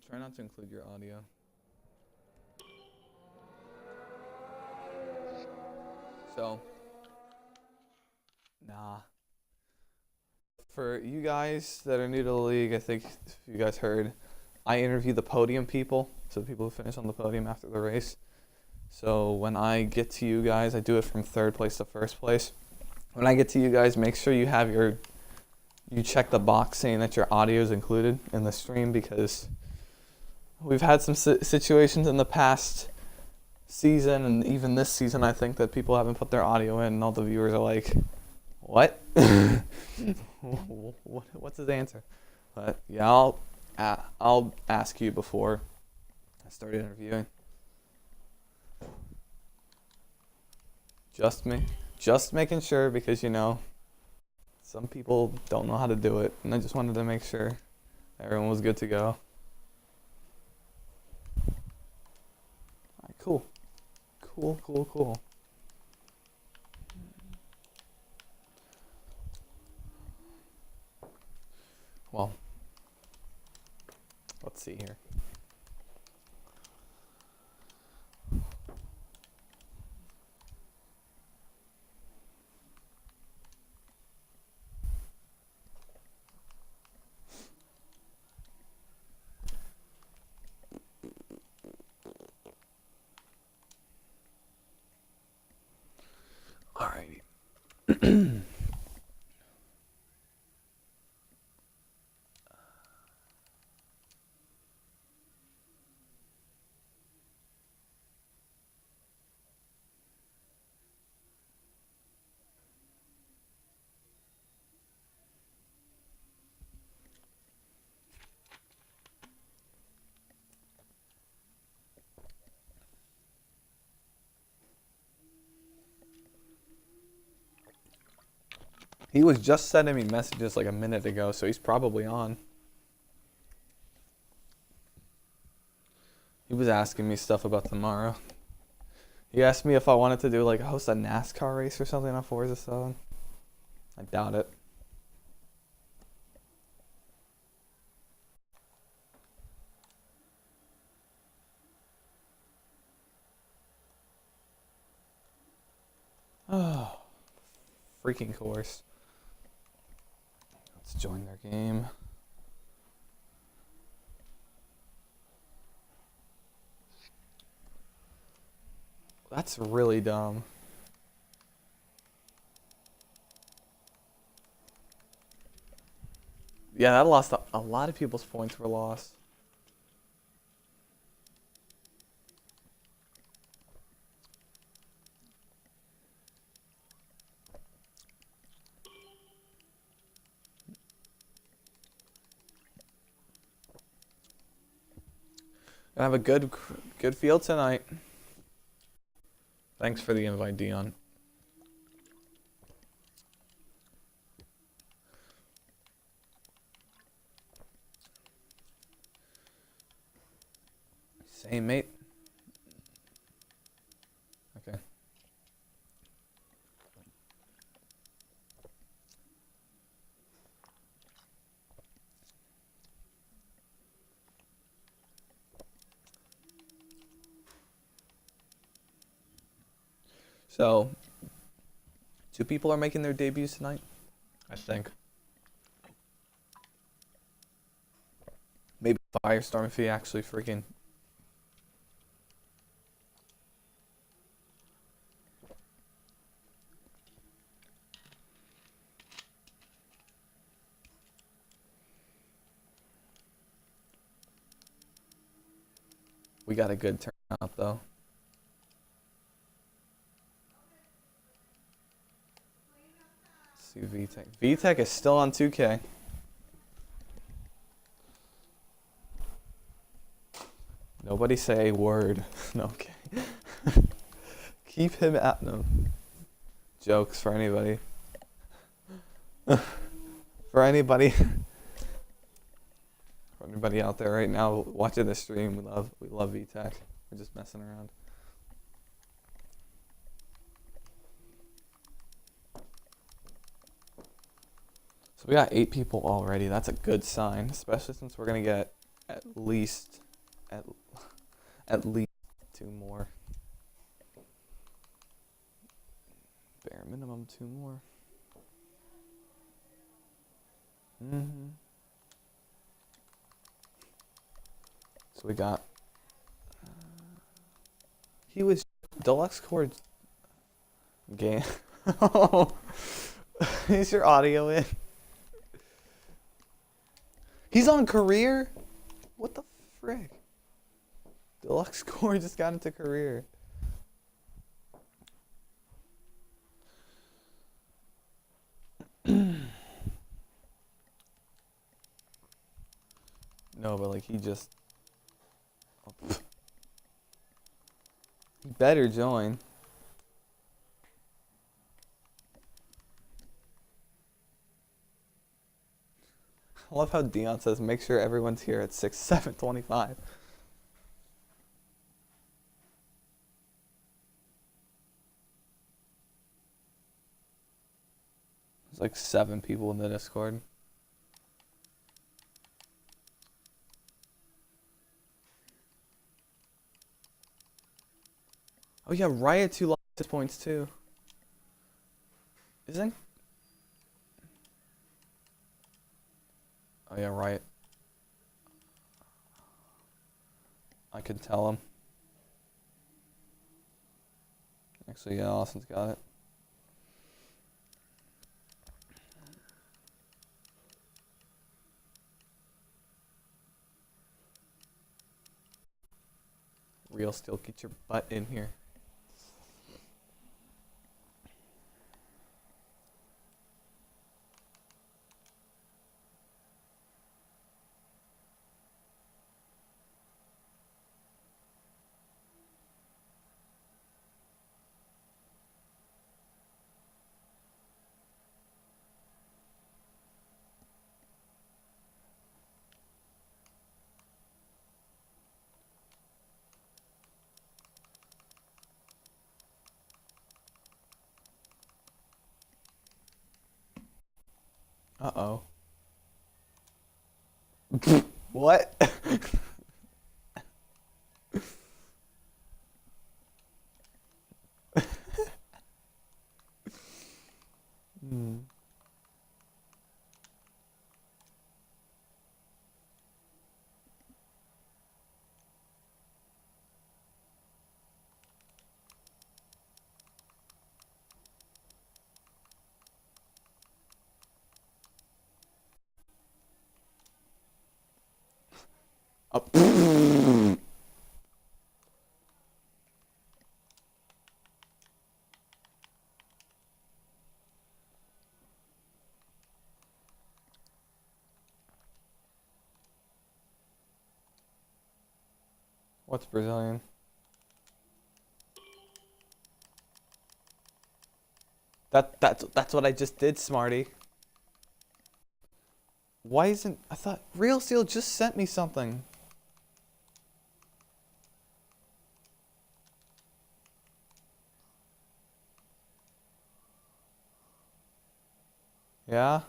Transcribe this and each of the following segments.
Try not to include your audio. So, nah. For you guys that are new to the league, I think if you guys heard, I interview the podium people, so the people who finish on the podium after the race. So when I get to you guys, I do it from third place to first place. When I get to you guys, make sure you have you check the box saying that your audio is included in the stream, because we've had some situations in the past season and even this season, I think, that people haven't put their audio in and all the viewers are like, what? What's his answer? But yeah, I'll ask you before I start interviewing. Just making sure, because some people don't know how to do it, and I just wanted to make sure everyone was good to go. All right, cool. Well, let's see here. Alrighty. He was just sending me messages like a minute ago, so he's probably on. He was asking me stuff about tomorrow. He asked me if I wanted to do host a NASCAR race or something on Forza 7. I doubt it. Oh, freaking course. Let's join their game. That's really dumb. Yeah, that lost a lot of people's points were lost. Gonna have a good field tonight. Thanks for the invite, Dion. Same, mate. Okay. So, 2 people are making their debuts tonight, I think. Maybe Firestorm if he actually freaking... We got a good turnout, though. Let's see VTech. VTech is still on 2K. Nobody say a word. No, okay. Keep him out. No. Jokes for anybody. For anybody. For anybody out there right now watching the stream, we love VTech. We're just messing around. So we got 8 people already. That's a good sign, especially since we're gonna get At least, at at least 2 more. Bare minimum 2 more. So we got. He was deluxe core game. Is your audio in? He's on career? What the frick? Deluxe core just got into career. No, but like he just. He better join. I love how Dion says, make sure everyone's here at 7:25. There's like 7 people in the Discord. Oh yeah, Riot 2 lost his points too. Isn't? Oh yeah, Riot. I could tell him. Actually, yeah, Austin's got it. Real Steel, get your butt in here. Uh-oh. What? Oh. What's Brazilian? That's what I just did, Smarty. Why isn't I thought Real Steel just sent me something. Yeah?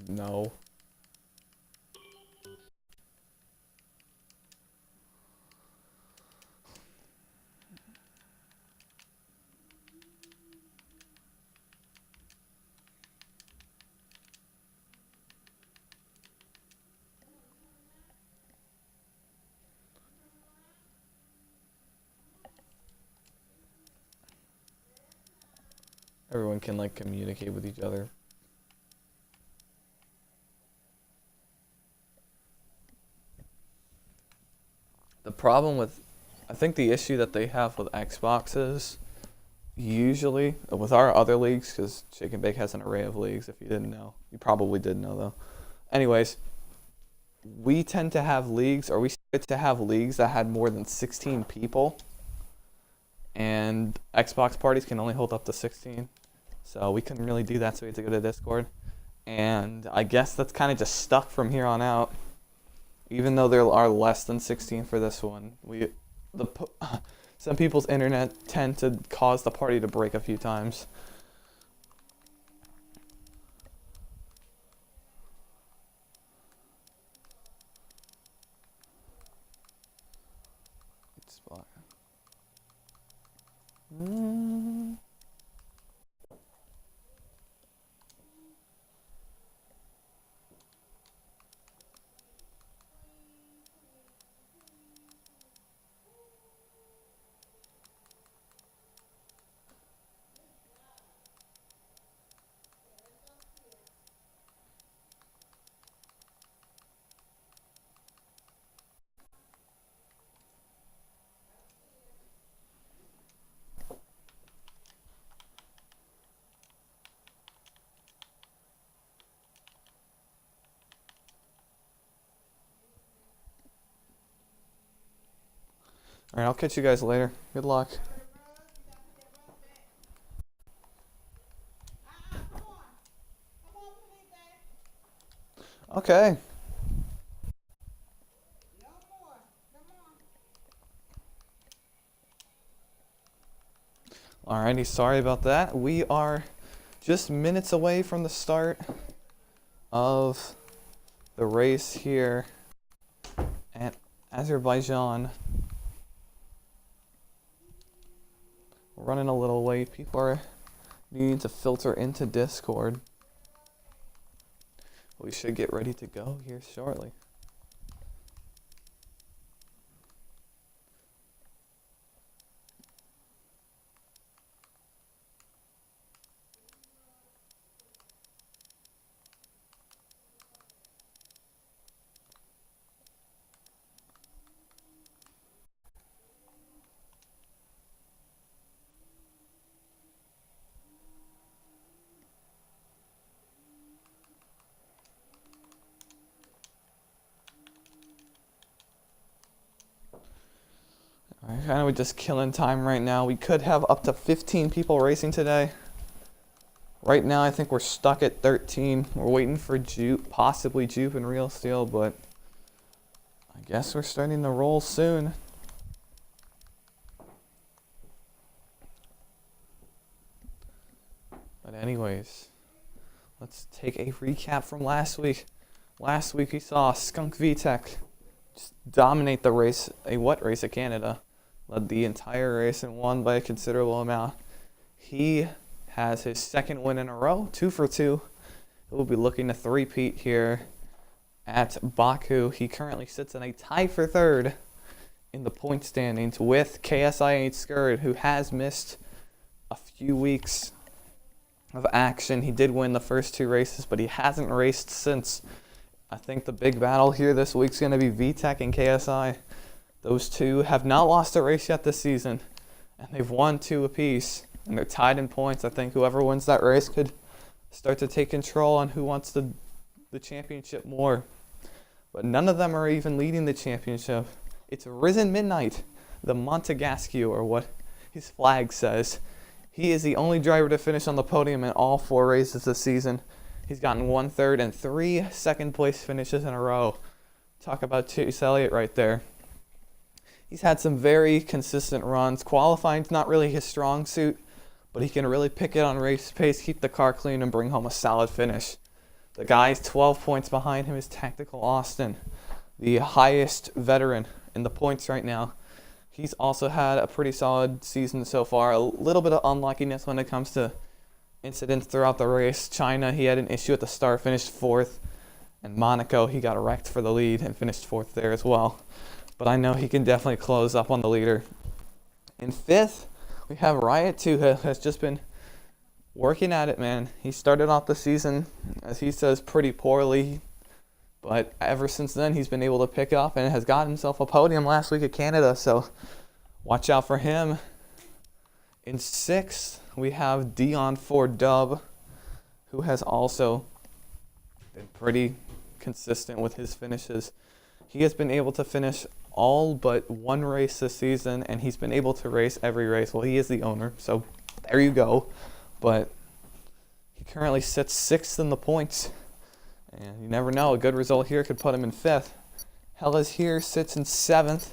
No. Everyone can like communicate with each other. The problem with, I think the issue that they have with Xbox is usually with our other leagues, because Shake and Bake has an array of leagues. If you didn't know, you probably did know though. Anyways, we tend to have leagues, or we started to have leagues that had more than 16 people, and Xbox parties can only hold up to 16. So we couldn't really do that, so we had to go to Discord. And I guess that's kind of just stuck from here on out. Even though there are less than 16 for this one, some people's internet tend to cause the party to break a few times. Good spot. All right, I'll catch you guys later. Good luck. Okay. Alrighty, sorry about that. We are just minutes away from the start of the race here at Azerbaijan. We're running a little late. People are needing to filter into Discord. We should get ready to go here shortly. I know we're just killing time right now. We could have up to 15 people racing today. Right now, I think we're stuck at 13. We're waiting for Jupe, possibly Jupe and Real Steel, but I guess we're starting to roll soon. But anyways, let's take a recap from last week. Last week we saw Skunk VTech just dominate the race, a wet race at Canada. Led the entire race and won by a considerable amount. He has his second win in a row, 2 for 2. He will be looking to three-peat here at Baku. He currently sits in a tie for third in the point standings with KSI 8 Skurd, who has missed a few weeks of action. He did win the first 2 races, but he hasn't raced since. I think the big battle here this week's going to be VTech and KSI. Those two have not lost a race yet this season, and they've won 2 apiece, and they're tied in points. I think whoever wins that race could start to take control on who wants the championship more. But none of them are even leading the championship. It's Risen Midnight, the Montesquieu, or what his flag says. He is the only driver to finish on the podium in all 4 races this season. He's gotten 1 third and 3 second place finishes in a row. Talk about Chase Elliott right there. He's had some very consistent runs. Qualifying's not really his strong suit, but he can really pick it on race pace, keep the car clean, and bring home a solid finish. The guys 12 points behind him is Tactical Austin, the highest veteran in the points right now. He's also had a pretty solid season so far. A little bit of unluckiness when it comes to incidents throughout the race. China, he had an issue at the start, finished 4th. And Monaco, he got wrecked for the lead and finished 4th there as well. But I know he can definitely close up on the leader. In 5th, we have Riot 2, who has just been working at it, man. He started off the season, as he says, pretty poorly. But ever since then, he's been able to pick up and has got himself a podium last week at Canada. So watch out for him. In 6th, we have Dion Ford Dub, who has also been pretty consistent with his finishes. He has been able to finish all but one race this season, and he's been able to race every race. Well, he is the owner, so there you go. But he currently sits 6th in the points. And you never know, a good result here could put him in 5th. Hellas here sits in 7th.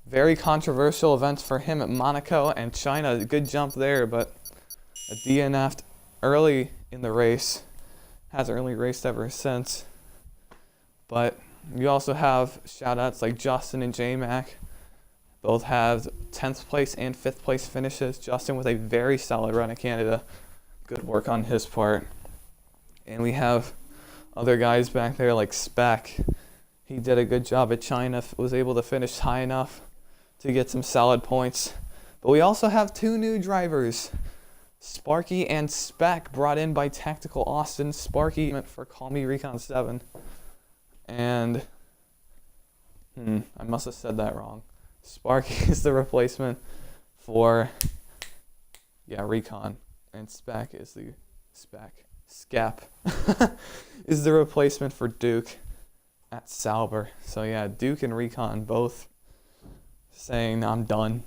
Very controversial events for him at Monaco and China. A good jump there, but a DNF'd early in the race. Hasn't really raced ever since. But you also have shout-outs like Justin and J-Mac. Both have 10th place and 5th place finishes. Justin with a very solid run at Canada. Good work on his part. And we have other guys back there like Spec. He did a good job at China, was able to finish high enough to get some solid points. But we also have 2 new drivers, Sparky and Spec, brought in by Tactical Austin. Sparky meant for Call Me Recon 7. And, I must have said that wrong. Sparky is the replacement for, Recon. And Spec is the Scap is the replacement for Duke at Sauber. So yeah, Duke and Recon both saying I'm done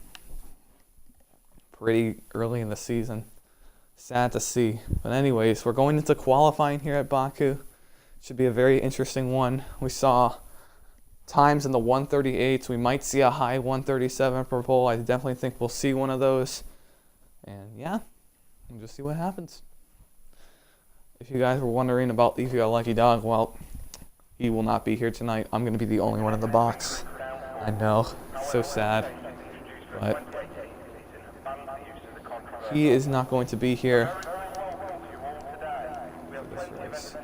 pretty early in the season. Sad to see. But anyways, we're going into qualifying here at Baku. Should be a very interesting one. We saw times in the 138s. We might see a high 137 per pole. I definitely think we'll see one of those. And yeah, we'll just see what happens. If you guys were wondering about Leafy a Lucky Dog, well, he will not be here tonight. I'm going to be the only one in the box. I know, so sad. But he is not going to be here for this race.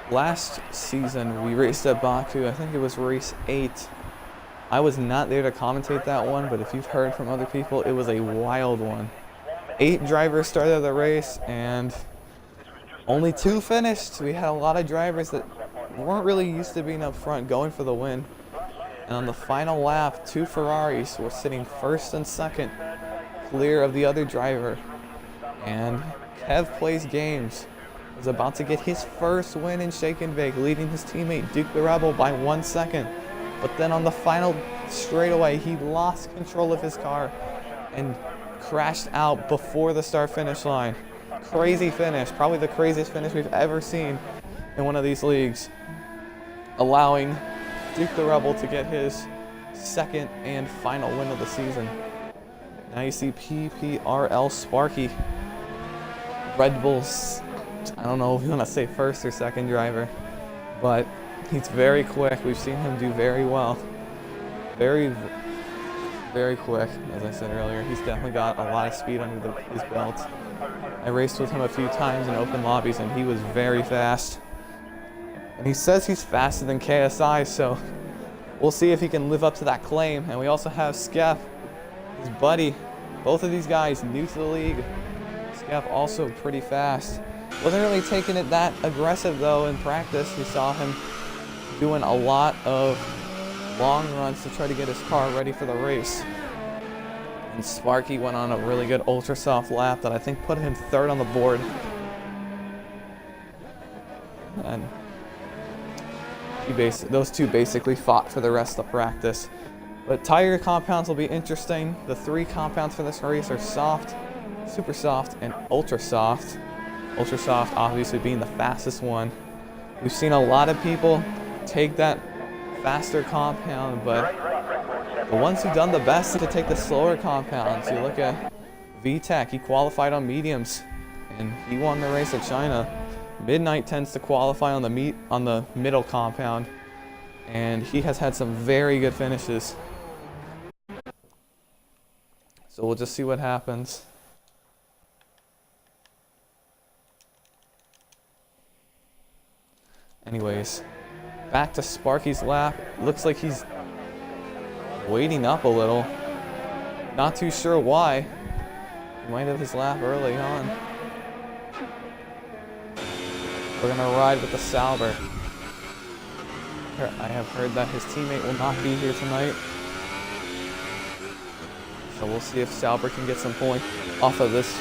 Last season, we raced at Baku. I think it was race 8. I was not there to commentate that one, but if you've heard from other people, it was a wild one. 8 drivers started the race, and only 2 finished. We had a lot of drivers that weren't really used to being up front, going for the win. And on the final lap, 2 Ferraris were sitting 1st and 2nd, clear of the other driver. And Kev Plays Games was about to get his first win in Shake and Bake, leading his teammate Duke the Rebel by 1 second. But then on the final straightaway, he lost control of his car and crashed out before the start-finish line. Crazy finish, probably the craziest finish we've ever seen in one of these leagues, allowing Duke the Rebel to get his 2nd and final win of the season. Now you see PPRL Sparky, Red Bull's, I don't know if you want to say 1st or 2nd driver, but he's very quick. We've seen him do very well. Very, very quick, as I said earlier. He's definitely got a lot of speed under his belt. I raced with him a few times in open lobbies, and he was very fast. And he says he's faster than KSI, so we'll see if he can live up to that claim. And we also have Skep, his buddy. Both of these guys new to the league. Skep also pretty fast. Wasn't really taking it that aggressive though in practice. We saw him doing a lot of long runs to try to get his car ready for the race. And Sparky went on a really good ultra soft lap that I think put him 3rd on the board. And those two basically fought for the rest of practice. But tire compounds will be interesting. The 3 compounds for this race are soft, super soft, and ultra soft. Ultra soft obviously being the fastest one. We've seen a lot of people take that faster compound, but the ones who've done the best to take the slower compounds. You look at VTech, he qualified on mediums, and he won the race at China. Midnight tends to qualify on the middle compound, and he has had some very good finishes. So we'll just see what happens. Anyways, back to Sparky's lap. Looks like he's waiting up a little. Not too sure why. He might have his lap early on. We're gonna ride with the Sauber. I have heard that his teammate will not be here tonight. So we'll see if Sauber can get some points off of this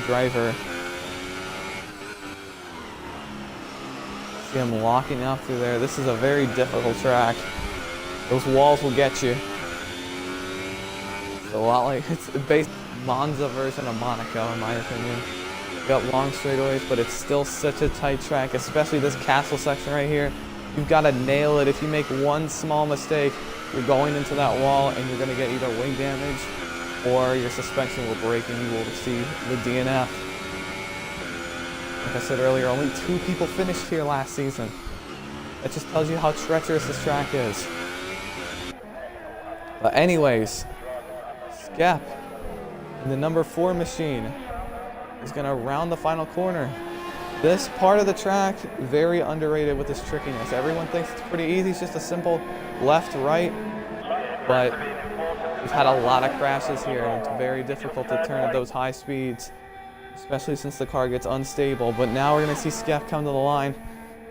driver. See him locking up through there. This is a very difficult track. Those walls will get you. It's a lot like, it's based Monza version of Monaco in my opinion. Got long straightaways, but it's still such a tight track, especially this castle section right here. You've got to nail it. If you make one small mistake, you're going into that wall and you're going to get either wing damage or your suspension will break and you will receive the DNF. Like I said earlier, only 2 people finished here last season. That just tells you how treacherous this track is. But anyways, Skep in the number 4 machine is going to round the final corner. This part of the track, very underrated with this trickiness. Everyone thinks it's pretty easy, it's just a simple left-right, but we've had a lot of crashes here, and it's very difficult to turn at those high speeds, especially since the car gets unstable. But now we're going to see Skep come to the line.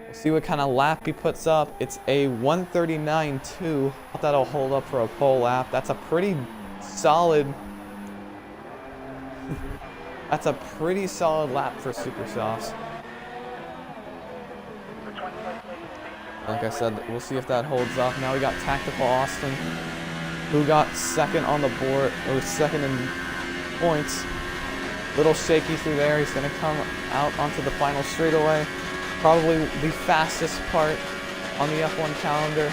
We'll see what kind of lap he puts up. It's a 1:39.2. That'll hold up for a pole lap. That's a pretty solid... That's a pretty solid lap for Super Softs. Like I said, we'll see if that holds up. Now we got Tactical Austin, who got second on the board, or second in points. Little shaky through there. He's going to come out onto the final straightaway. Probably the fastest part on the F1 calendar.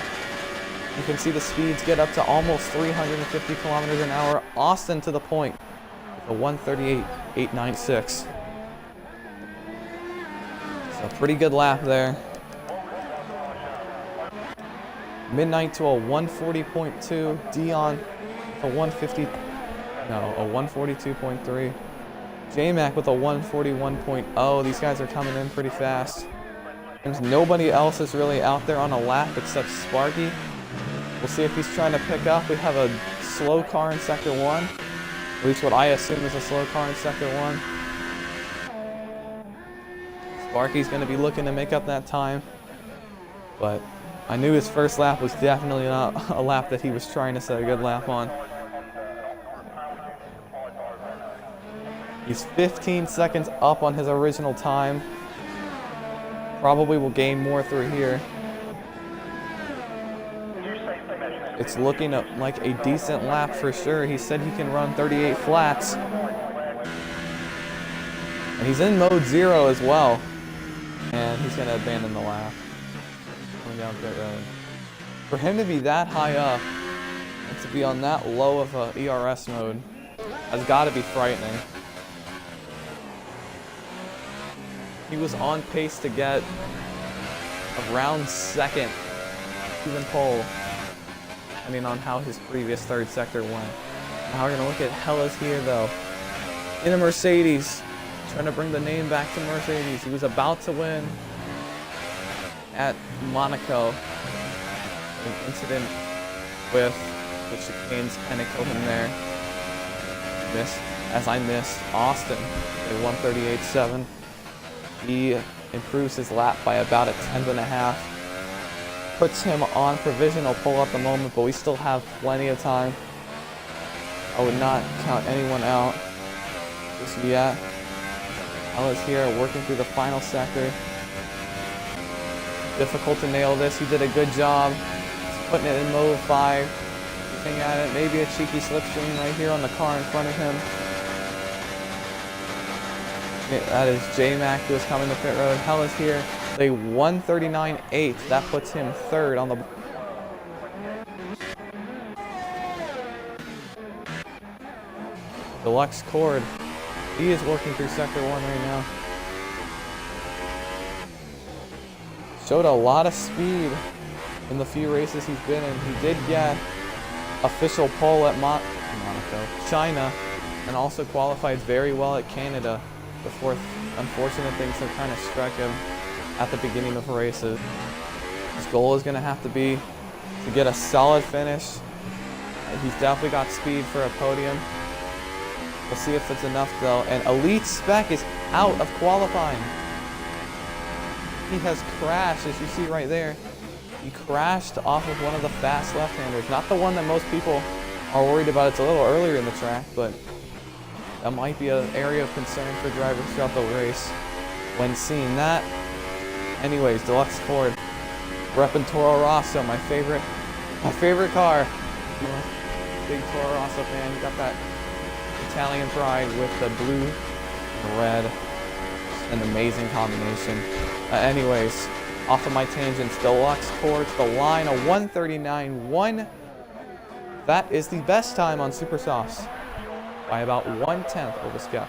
You can see the speeds get up to almost 350 kilometers an hour. Austin to the point with a 1:38.896. So a pretty good lap there. Midnight to a 1:40.2. Dion a 1:42.3. J-Mac with a 1:41.0. These guys are coming in pretty fast. There's nobody else is really out there on a lap except Sparky. We'll see if he's trying to pick up. We have a slow car in Sector 1. At least what I assume is a slow car in Sector 1. Sparky's going to be looking to make up that time. But I knew his first lap was definitely not a lap that he was trying to set a good lap on. He's 15 seconds up on his original time. Probably will gain more through here. It's looking like a decent lap for sure. He said he can run 38 flats. And he's in mode 0 as well. And he's going to abandon the lap. Coming down pit road. For him to be that high up and to be on that low of a ERS mode has got to be frightening. He was on pace to get around second, even pole, depending on how his previous third sector went. Now we're going to look at Hellas here, though. In a Mercedes, trying to bring the name back to Mercedes. He was about to win at Monaco. An incident with the chicanes kind of killed him there. As I missed Austin at 1:38.7. He improves his lap by about a 10.5. Puts him on provisional pole at the moment, but we still have plenty of time. I would not count anyone out just yet. Ella's here working through the final sector. Difficult to nail this. He did a good job. He's putting it in mode 5. Looking at it, maybe a cheeky slipstream right here on the car in front of him. That is J-Mac who is coming to pit road. Hellas here, a 1:39.8. That puts him third on the... Deluxe Cord. He is working through Sector 1 right now. Showed a lot of speed in the few races he's been in. He did get official pole at Monaco, China, and also qualified very well at Canada before unfortunate things have kind of struck him. at the beginning of races. His goal is going to have to be to get a solid finish. He's definitely got speed for a podium. We'll see if it's enough though. And Elite Spec is out of qualifying. He has crashed, as you see right there. He crashed off of one of the fast left-handers. Not the one that most people are worried about. It's a little earlier in the track, but that might be an area of concern for drivers throughout the race when seeing that. Anyways, Deluxe Ford, repping Toro Rosso, my favorite car. Big Toro Rosso fan. You got that Italian pride with the blue and red. An amazing combination. Anyways, off of my tangents, Deluxe towards the line, a 1:39.1. That is the best time on Super Softs by about 1/10 over SnB.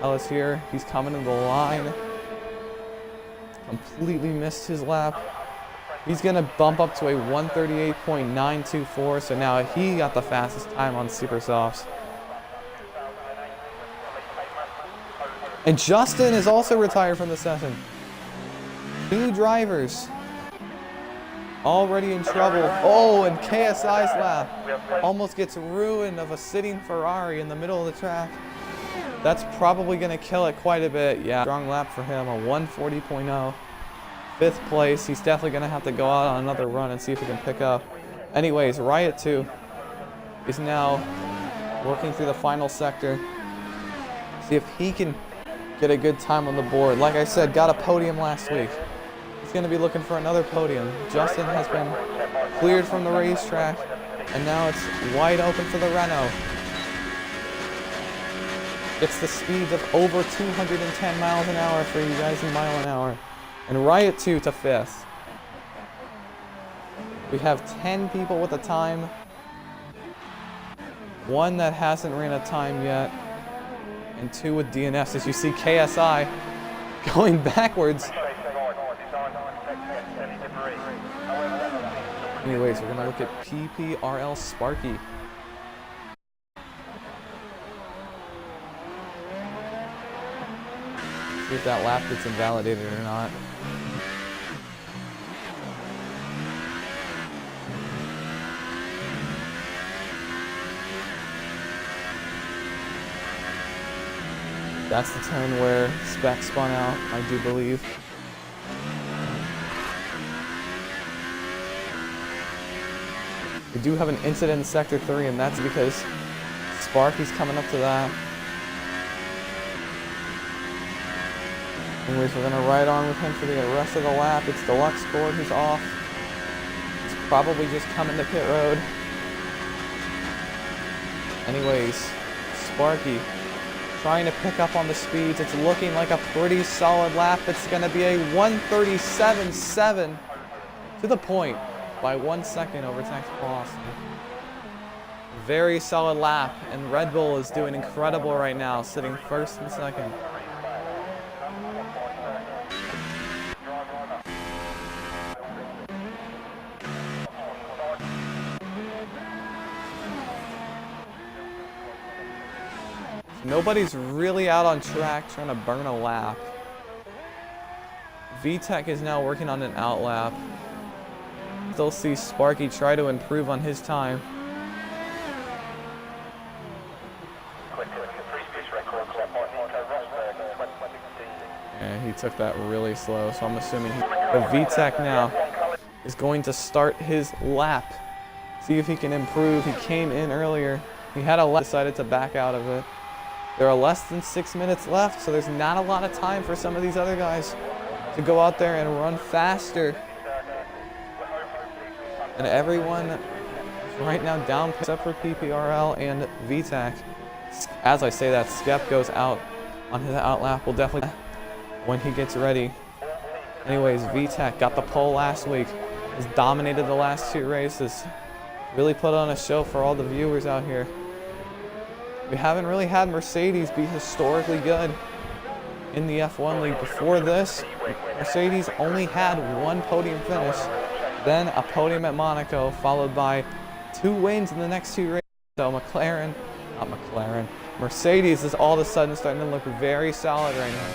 Ellis here, he's coming to the line. Completely missed his lap. He's gonna bump up to a 1:38.924, so now he got the fastest time on Super Softs. And Justin is also retired from the session. 2 drivers already in trouble. Oh, and KSI's lap almost gets ruined of a sitting Ferrari in the middle of the track. That's probably going to kill it quite a bit. Yeah, strong lap for him, a 1:40.0. 5th place. He's definitely going to have to go out on another run and see if he can pick up. Anyways, Riot 2 is now working through the final sector. See if he can get a good time on the board. Like I said, got a podium last week. He's going to be looking for another podium. Justin has been cleared from the racetrack, and now it's wide open for the Renault. It's the speeds of over 210 miles an hour for you guys in mile an hour. And Riot 2 to 5th. We have 10 people with a time. 1 that hasn't ran a time yet. And 2 with DNFs, as you see KSI going backwards. Anyways, we're gonna look at PPRL Sparky. See if that lap gets invalidated or not. That's the turn where Spec spun out, I do believe. We do have an incident in Sector 3, and that's because Sparky's coming up to that. Anyways, we're going to ride on with him for the rest of the lap. It's Deluxe Ford who's off. It's probably just coming to pit road. Anyways, Sparky trying to pick up on the speeds. It's looking like a pretty solid lap. It's going to be a 1:37.7 to the point by 1 second over Tex Boston. Very solid lap, and Red Bull is doing incredible right now, sitting 1st and 2nd. Nobody's really out on track trying to burn a lap. VTech is now working on an out lap. Still see Sparky try to improve on his time. Yeah, he took that really slow, so I'm assuming the VTech now is going to start his lap. See if he can improve. He came in earlier. He had a lap, decided to back out of it. There are less than 6 minutes left, so there's not a lot of time for some of these other guys to go out there and run faster. And everyone is right now down except for PPRL and VTech. As I say that, Skep goes out on his out lap. We'll definitely when he gets ready. Anyways, VTech got the pole last week. Has dominated the last 2 races. Really put on a show for all the viewers out here. We haven't really had Mercedes be historically good in the F1 League. Before this, Mercedes only had 1 podium finish, then a podium at Monaco, followed by 2 wins in the next 2 races. So Mercedes is all of a sudden starting to look very solid right now.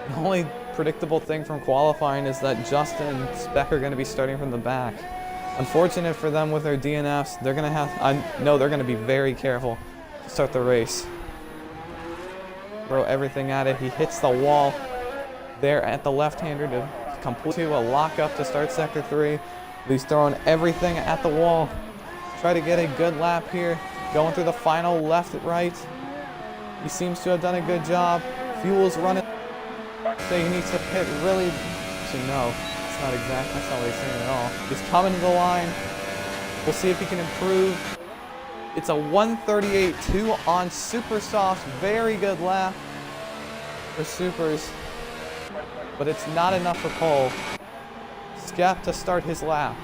The only predictable thing from qualifying is that Justin and Speck are going to be starting from the back. Unfortunate for them with their DNFs. They're going to have, I know they're going to be very careful to start the race. Throw everything at it. He hits the wall there at the left-hander to complete a lockup to start sector 3. He's throwing everything at the wall. Try to get a good lap here. Going through the final left and right. He seems to have done a good job. Fuel's running. So he needs to pit really. Actually, no, it's not exact. That's not what he's saying at all. He's coming to the line. We'll see if he can improve. It's a 138.2 on super softs. Very good lap for supers, but it's not enough for pole. Skep to start his lap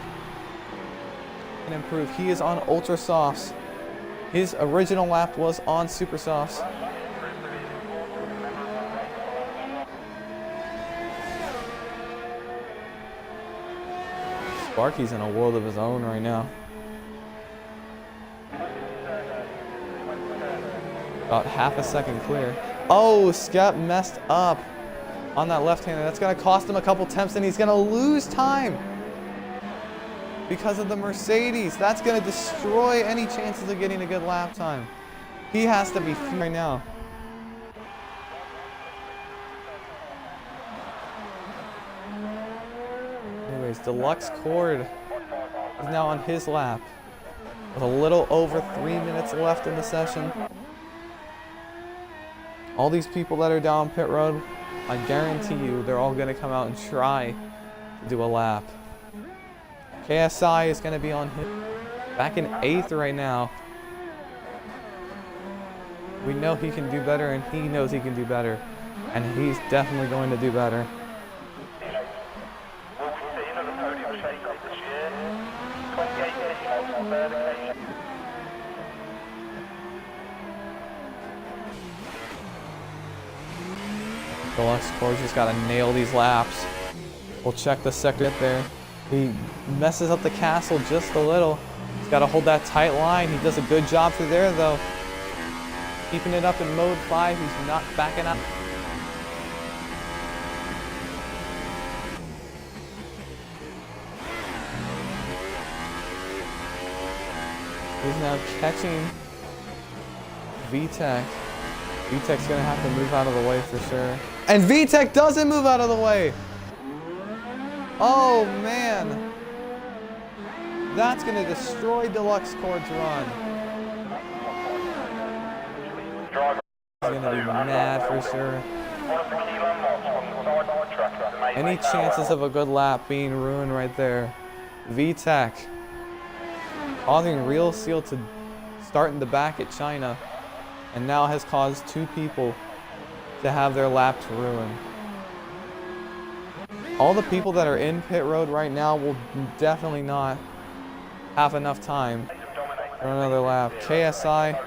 and improve. He is on ultra softs. His original lap was on super softs. Sparky's in a world of his own right now. About half a second clear. Oh, Skep messed up on that left-hander. That's going to cost him a couple temps, and he's going to lose time because of the Mercedes. That's going to destroy any chances of getting a good lap time. He has to be right now. Anyways, Deluxe Cord is now on his lap with a little over 3 minutes left in the session. All these people that are down pit road, I guarantee you they're all going to come out and try to do a lap. KSI is going to be on his back in 8th right now. We know he can do better, and he knows he can do better, and he's definitely going to do better. Deluxe Core's just got to nail these laps. We'll check the sector there. He messes up the castle just a little. He's got to hold that tight line. He does a good job through there, though. Keeping it up in mode 5. He's not backing up. He's now catching VTech. VTech's going to have to move out of the way for sure. And VTech doesn't move out of the way. Oh, man. That's going to destroy Deluxe Cord's run. He's going to be mad for sure. Any chances of a good lap being ruined right there. VTech causing Real Seal to start in the back at China, and now has caused 2 people to have their laps ruined. All the people that are in pit road right now will definitely not have enough time for another lap. KSI,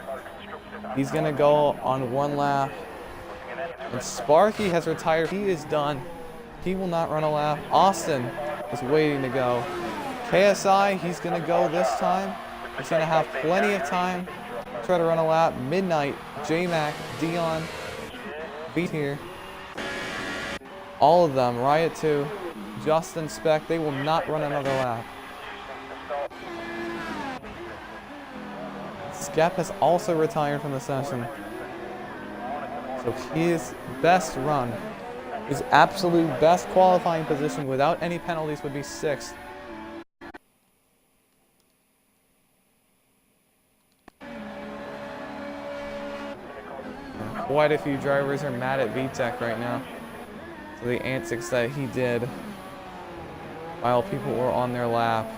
he's going to go on 1 lap. And Sparky has retired. He is done. He will not run a lap. Austin is waiting to go. KSI, he's going to go this time. He's going to have plenty of time to try to run a lap. Midnight, J-Mac, Dion, Beat here. All of them, Riot 2, Justin, Speck, they will not run another lap. Skep has also retired from the session. So his best run, his absolute best qualifying position without any penalties would be 6th. Quite a few drivers are mad at VTech right now for the antics that he did while people were on their lap.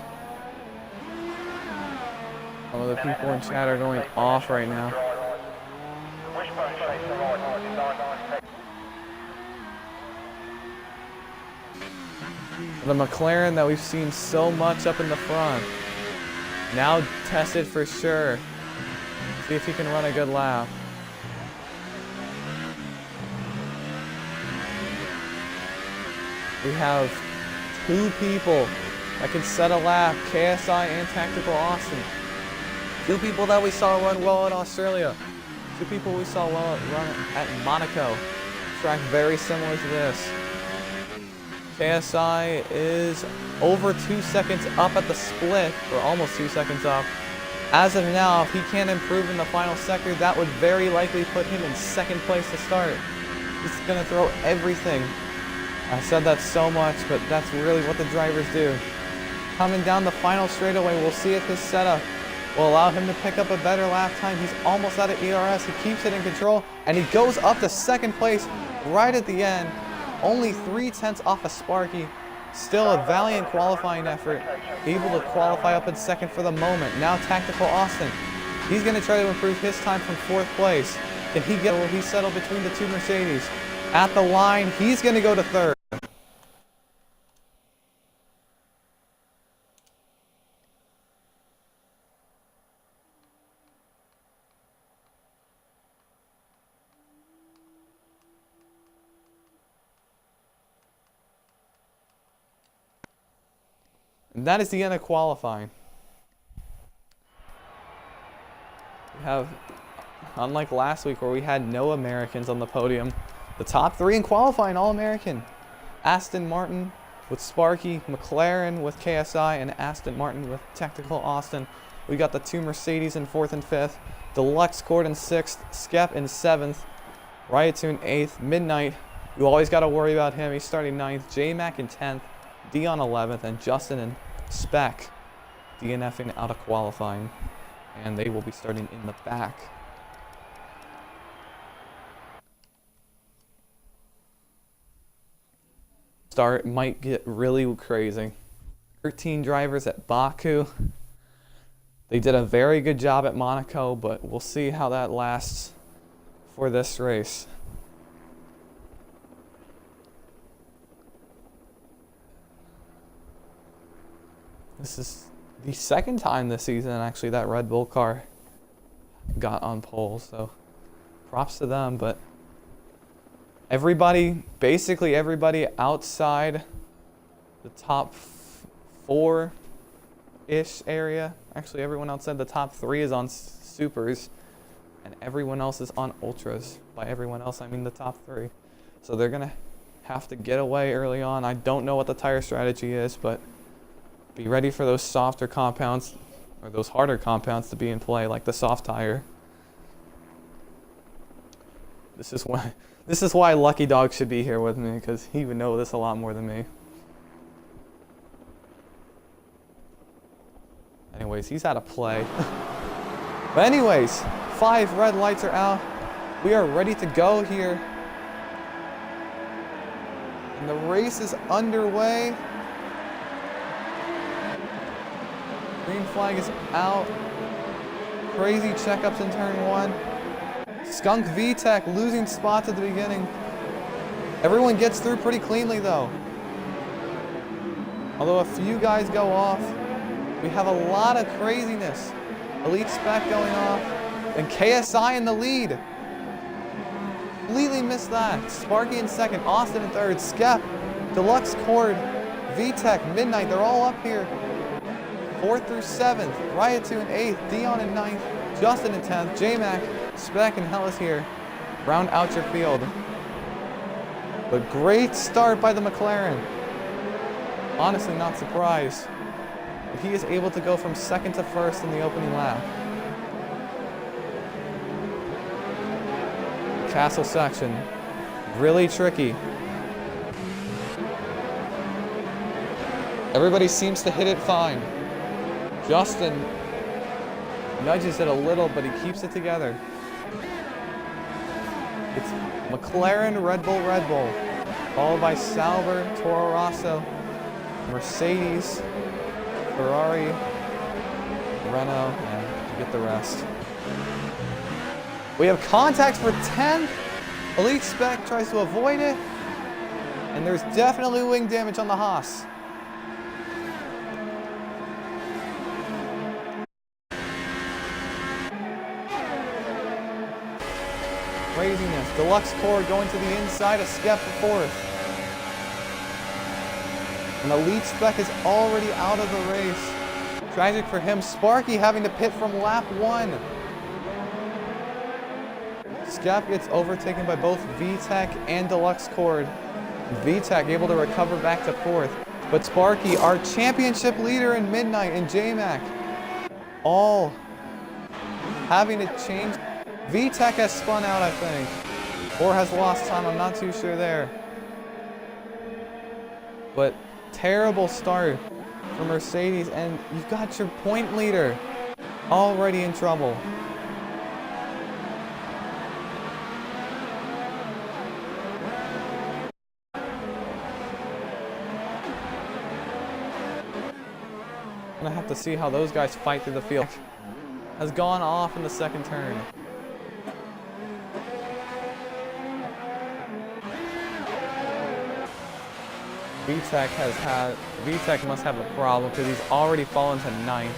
Some of the people in chat are going off right now. The McLaren that we've seen so much up in the front, now tested for sure. See if he can run a good lap. We have 2 people that can set a lap. KSI and Tactical Austin. Two people that we saw run well in Australia. Two people we saw well run at Monaco. Track very similar to this. KSI is over 2 seconds up at the split, or almost 2 seconds up. As of now, if he can't improve in the final sector, that would very likely put him in second place to start. He's gonna throw everything. I said that so much, but that's really what the drivers do. Coming down the final straightaway, we'll see if his setup will allow him to pick up a better lap time. He's almost out of ERS. He keeps it in control, and he goes up to second place right at the end. Only 3/10 off of Sparky. Still a valiant qualifying effort. Able to qualify up in second for the moment. Now Tactical Austin. He's going to try to improve his time from 4th place. Can he get, will he settle between the two Mercedes? At the line, he's going to go to 3rd. And that is the end of qualifying. We have, unlike last week where we had no Americans on the podium, the top 3 in qualifying all American. Aston Martin with Sparky, McLaren with KSI, and Aston Martin with Tactical Austin. We got the 2 Mercedes in 4th and 5th, Deluxe Cord in 6th, Skep in 7th, Riot in 8th, Midnight. You always got to worry about him. He's starting 9th, J-Mac in 10th, Dion 11th, and Justin and Spec DNFing out of qualifying, and they will be starting in the back. Start might get really crazy. 13 drivers at Baku. They did a very good job at Monaco, but we'll see how that lasts for this race. This is the second time this season, actually, that Red Bull car got on pole, so props to them. But everybody, basically everybody outside the top 4-ish area, actually everyone outside the top 3 is on supers, and everyone else is on ultras. By everyone else, I mean the top 3. So they're going to have to get away early on. I don't know what the tire strategy is, but be ready for those softer compounds, or those harder compounds to be in play, like the soft tire. This is why Lucky Dog should be here with me, because he would know this a lot more than me. Anyways, he's out of play. But anyways, 5 red lights are out. We are ready to go here. And the race is underway. Green flag is out. Crazy checkups in turn 1. Skunk VTEC losing spots at the beginning. Everyone gets through pretty cleanly though. Although a few guys go off, we have a lot of craziness. Elite Spec going off, and KSI in the lead. Completely missed that. Sparky in 2nd, Austin in 3rd, Skep, Deluxe Cord, VTEC, Midnight, they're all up here. 4th through 7th, Riot 2 in 8th, Dion in 9th, Justin in 10th, J-Mac, Spec, and Hell is here. Round out your field. But great start by the McLaren. Honestly, not surprised. But he is able to go from 2nd to 1st in the opening lap. Castle section, really tricky. Everybody seems to hit it fine. Justin nudges it a little, but he keeps it together. It's McLaren, Red Bull, followed by Sauber, Toro Rosso, Mercedes, Ferrari, Renault, and you get the rest. We have contact for 10th. Elite Spec tries to avoid it, and there's definitely wing damage on the Haas. Craziness. Deluxe Core going to the inside of Skep for 4th. And Elite Spec is already out of the race. Tragic for him. Sparky having to pit from lap 1. Skep gets overtaken by both VTech and Deluxe Cord. VTech able to recover back to 4th. But Sparky, our championship leader in Midnight, and J-Mac, all having to change. VTech has spun out, I think, or has lost time. I'm not too sure there. But terrible start for Mercedes, and you've got your point leader already in trouble. I'm gonna have to see how those guys fight through the field. Has gone off in the second turn. VTech must have a problem because he's already fallen to 9th.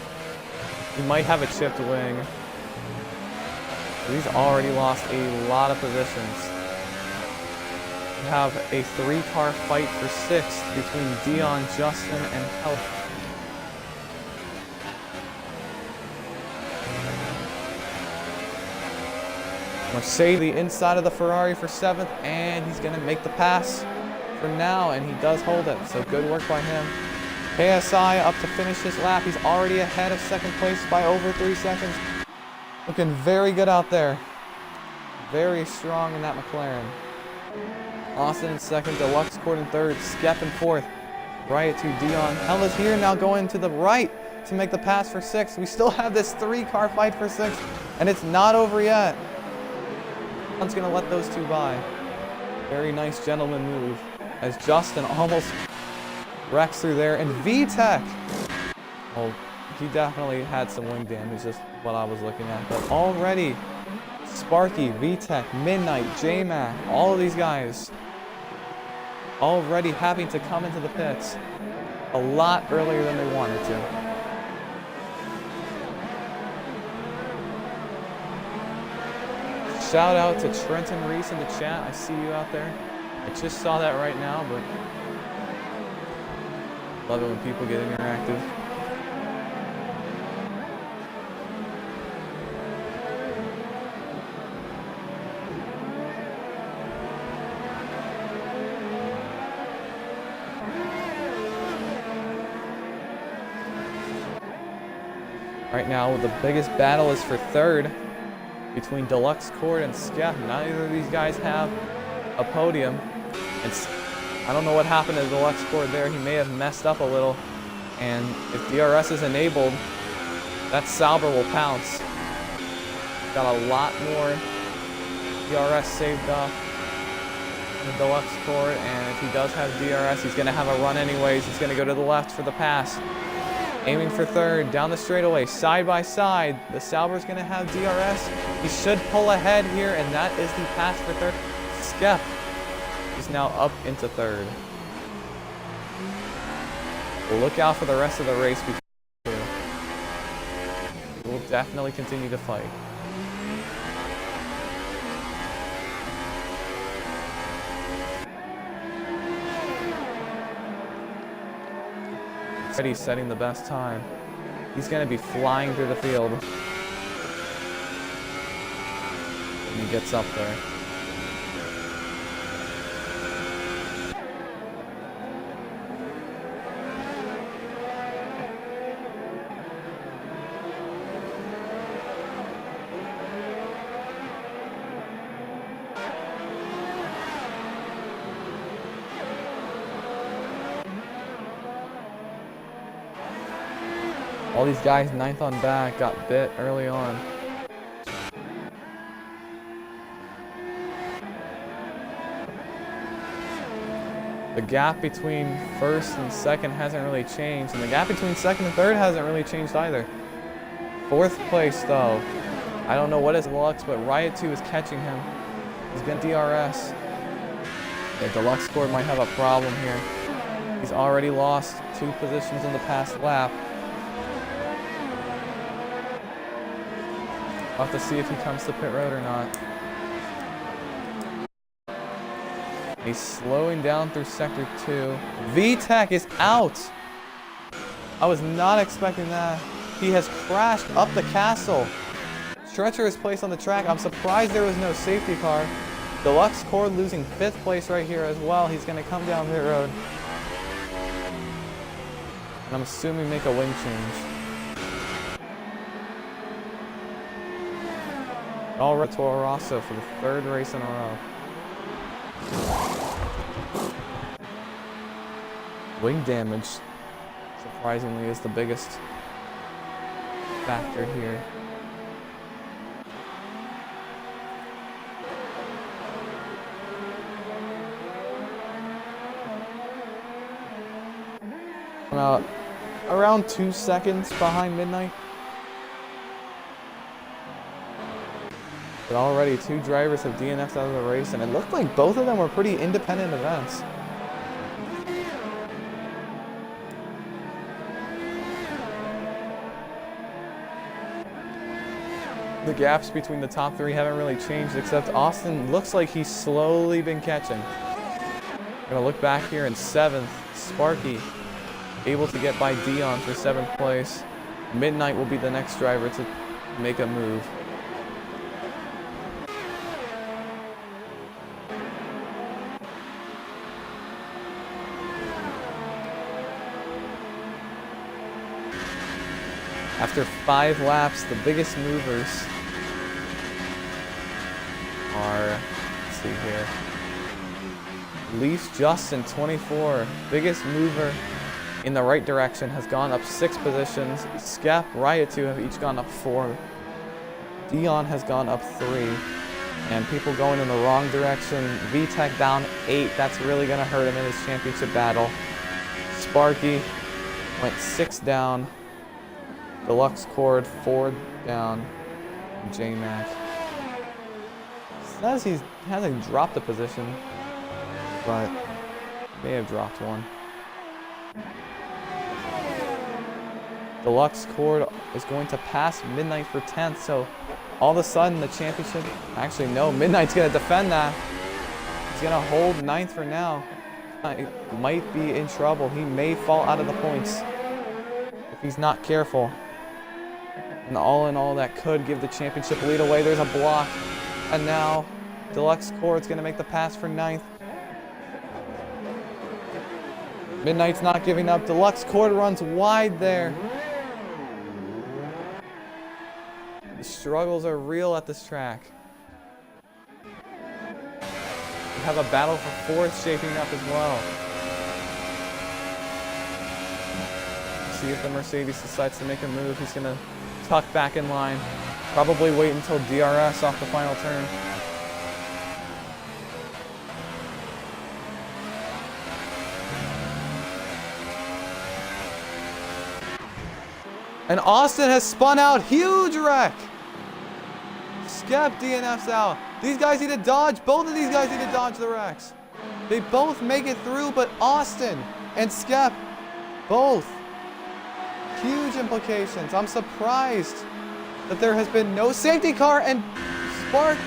He might have a chipped wing. He's already lost a lot of positions. We have a 3-car fight for 6th between Dion, Justin, and Health. Mercedes the inside of the Ferrari for 7th, and he's gonna make the pass for now, and he does hold it, so good work by him. KSI up to finish his lap. He's already ahead of 2nd place by over 3 seconds. Looking very good out there. Very strong in that McLaren. Austin in 2nd, Deluxe Cord in 3rd, Skep in 4th. Right to Dion. Hella's here now going to the right to make the pass for 6th. We still have this 3-car fight for 6th, and it's not over yet. One's gonna let those two by. Very nice gentleman move as Justin almost wrecks through there. And VTech, oh, he definitely had some wing damage, just what I was looking at. But already, Sparky, VTech, Midnight, J-Mac, all of these guys already having to come into the pits a lot earlier than they wanted to. Shout out to Trenton Reese in the chat. I see you out there. I just saw that right now, but love it when people get interactive. Right now, the biggest battle is for 3rd. Between Deluxe Cord and Skep. Neither of these guys have a podium. I don't know what happened to Deluxe Cord there. He may have messed up a little. And if DRS is enabled, that Sauber will pounce. Got a lot more DRS saved up in the Deluxe Cord. And if he does have DRS, he's going to have a run anyways. He's going to go to the left for the pass. Aiming for 3rd, down the straightaway, side by side. The Sauber's gonna have DRS. He should pull ahead here, and that is the pass for 3rd. Skep is now up into 3rd. We'll look out for the rest of the race. We'll definitely continue to fight. Already setting the best time. He's going to be flying through the field. And he gets up there. All these guys 9th on back got bit early on. The gap between 1st and 2nd hasn't really changed, and the gap between 2nd and 3rd hasn't really changed either. 4th place though, I don't know what his Deluxe, but Riot 2 is catching him. He's got DRS. Yeah, Deluxe Cord might have a problem here. He's already lost 2 positions in the past lap. We'll have to see if he comes to pit road or not. He's slowing down through sector 2. VTech is out. I was not expecting that. He has crashed up the castle. Treacherous place on the track. I'm surprised there was no safety car. Deluxe Cord losing 5th place right here as well. He's going to come down pit road. And I'm assuming make a wing change. All right, Toro Rosso for the 3rd race in a row. Wing damage, surprisingly, is the biggest factor here. About around 2 seconds behind Midnight. But already 2 drivers have DNF'd out of the race, and it looked like both of them were pretty independent events. The gaps between the top 3 haven't really changed, except Austin looks like he's slowly been catching. Gonna look back here in 7th, Sparky able to get by Dion for 7th place. Midnight will be the next driver to make a move. After 5 laps, the biggest movers are, let's see here, Leafs Justin, 24, biggest mover in the right direction, has gone up 6 positions. Skep, Raitu have each gone up 4. Dion has gone up 3. And people going in the wrong direction. VTech down 8. That's really going to hurt him in his championship battle. Sparky went 6 down. Deluxe Cord 4 down. J-Mac says he hasn't dropped a position, but may have dropped one. Deluxe Cord is going to pass Midnight for 10th, so all of a sudden the championship, actually no, Midnight's going to defend that. He's going to hold 9th for now. He might be in trouble. He may fall out of the points if he's not careful. And all in all, that could give the championship lead away. There's a block. And now Deluxe Cord's going to make the pass for 9th. Midnight's not giving up. Deluxe Cord runs wide there. The struggles are real at this track. We have a battle for 4th shaping up as well. See if the Mercedes decides to make a move. He's going to tuck back in line. Probably wait until DRS off the final turn. And Austin has spun out. Huge wreck. Skep DNFs out. These guys need to dodge. Both of these guys need to dodge the wrecks. They both make it through, but Austin and Skep, both. Huge implications. I'm surprised that there has been no safety car, and Spark,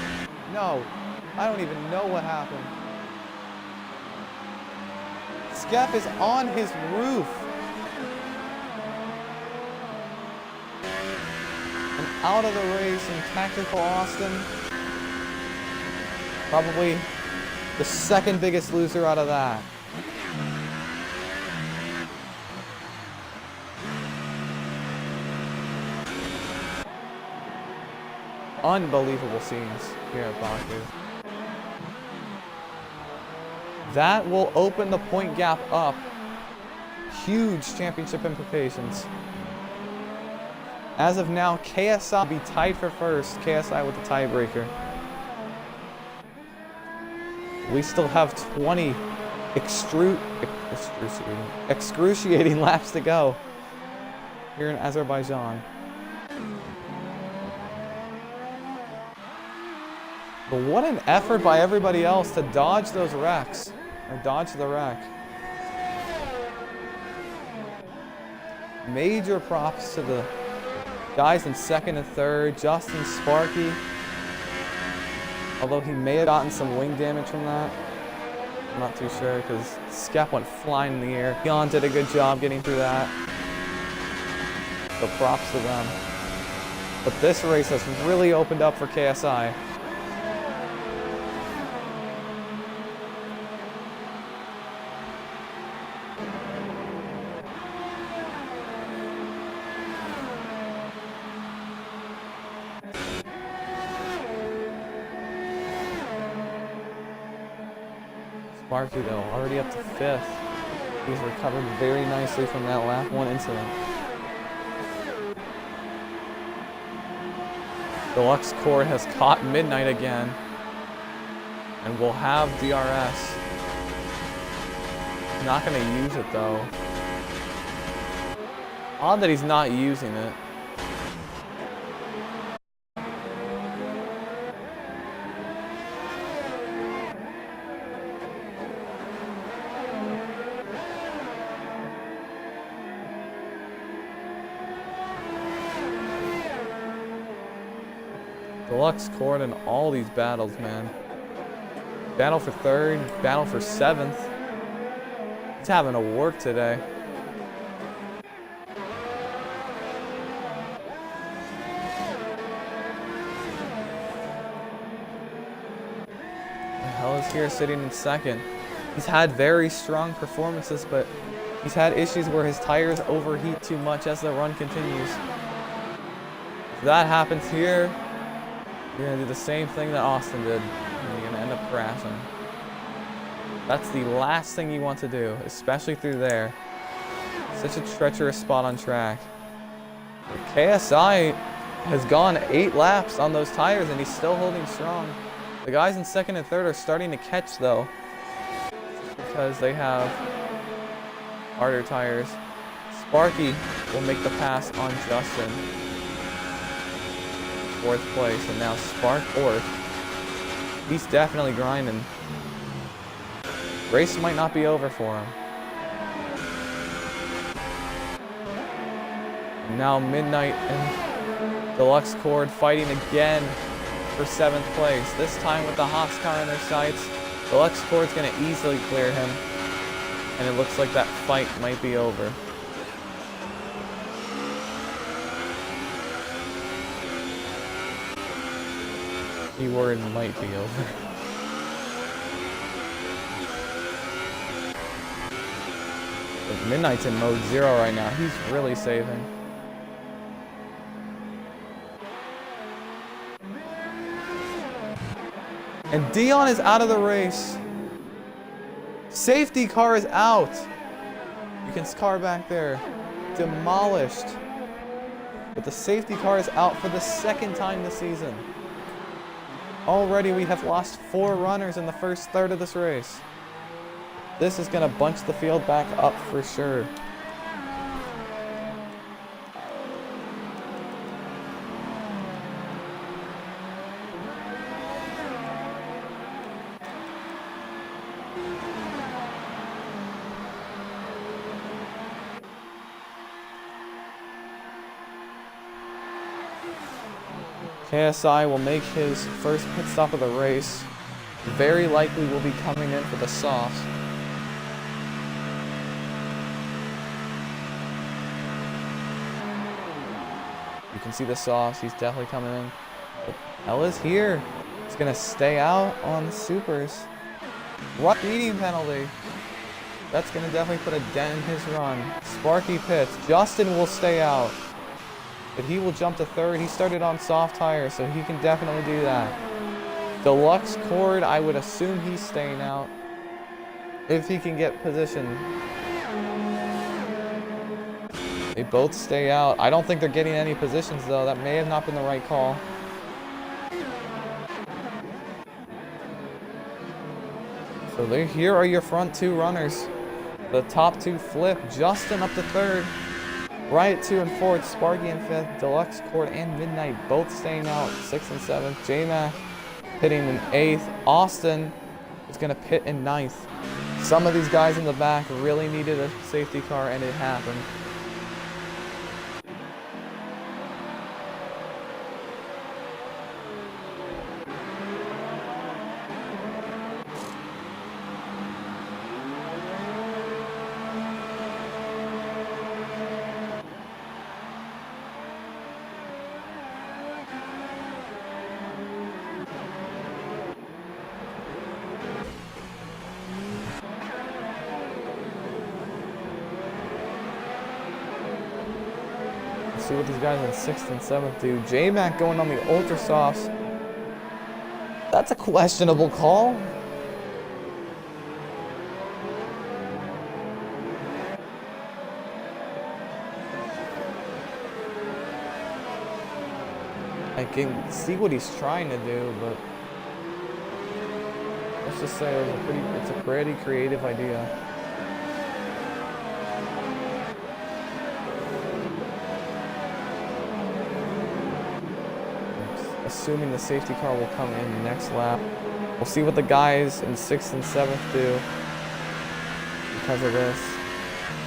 no. I don't even know what happened. Skep is on his roof. And out of the race in Tactical Austin. Probably the 2nd biggest loser out of that. Unbelievable scenes here at Baku. That will open the point gap up. Huge championship implications. As of now, KSI will be tied for 1st. KSI with the tiebreaker. We still have 20 excruciating laps to go here in Azerbaijan. But what an effort by everybody else to dodge those wrecks, or dodge the wreck. Major props to the guys in 2nd and 3rd, Justin, Sparky, although he may have gotten some wing damage from that. I'm not too sure because Skep went flying in the air. Leon did a good job getting through that. So props to them. But this race has really opened up for KSI. Sparky though, already up to 5th. He's recovered very nicely from that lap 1 incident. Deluxe Cord has caught Midnight again and will have DRS. Not going to use it though. Odd that he's not using it. Deluxe Cord in all these battles, man. Battle for 3rd, battle for 7th. He's having to work today. The hell is here sitting in 2nd. He's had very strong performances, but he's had issues where his tires overheat too much as the run continues. If that happens here, you're going to do the same thing that Austin did, and you're going to end up crashing. That's the last thing you want to do, especially through there. Such a treacherous spot on track. But KSI has gone 8 laps on those tires, and he's still holding strong. The guys in 2nd and 3rd are starting to catch, though, because they have harder tires. Sparky will make the pass on Justin. 4th place, and now Spark 4th. He's definitely grinding. Race might not be over for him. And now Midnight and Deluxe Cord fighting again for 7th place. This time with the Haas car in their sights. Deluxe Cord's going to easily clear him, and it looks like that fight might be over. Keyword might be over. But Midnight's in mode 0 right now. He's really saving. And Dion is out of the race. Safety car is out. You can see car back there. Demolished. But the safety car is out for the 2nd time this season. Already we have lost 4 runners in the first third of this race. This is going to bunch the field back up for sure. KSI will make his first pit stop of the race. Very likely will be coming in for the softs. You can see the softs. He's definitely coming in. But Ella's here. He's going to stay out on the supers. What speeding penalty? That's going to definitely put a dent in his run. Sparky pits. Justin will stay out. But he will jump to 3rd. He started on soft tires, so he can definitely do that. Deluxe Cord, I would assume he's staying out if he can get position. They both stay out. I don't think they're getting any positions, though. That may have not been the right call. So here are your front 2 runners. The top 2 flip. Justin up to 3rd. Riot 2 and 4th, Sparky in 5th, Deluxe Cord and Midnight both staying out, 6th and 7th. J-Mac pitting in 8th. Austin is going to pit in 9th. Some of these guys in the back really needed a safety car, and it happened. see what these guys in 6th and 7th do. J-Mac going on the ultra softs. That's a questionable call. I can see what he's trying to do, but let's just say it's a pretty creative idea. Assuming the safety car will come in the next lap. We'll see what the guys in 6th and 7th do because of this.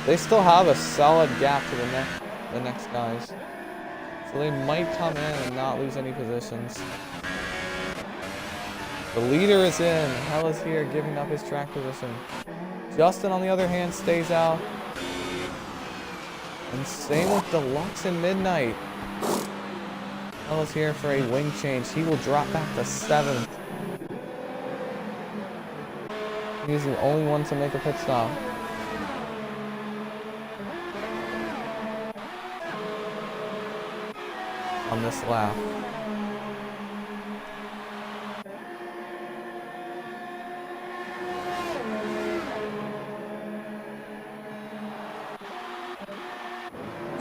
They still have a solid gap to the next guys. So they might come in and not lose any positions. The leader is in. Hell is here giving up his track position. Justin, on the other hand, stays out. And same with Deluxe and Midnight. Hell is here for a wing change. He will drop back to 7th. He's the only one to make a pit stop. On this lap.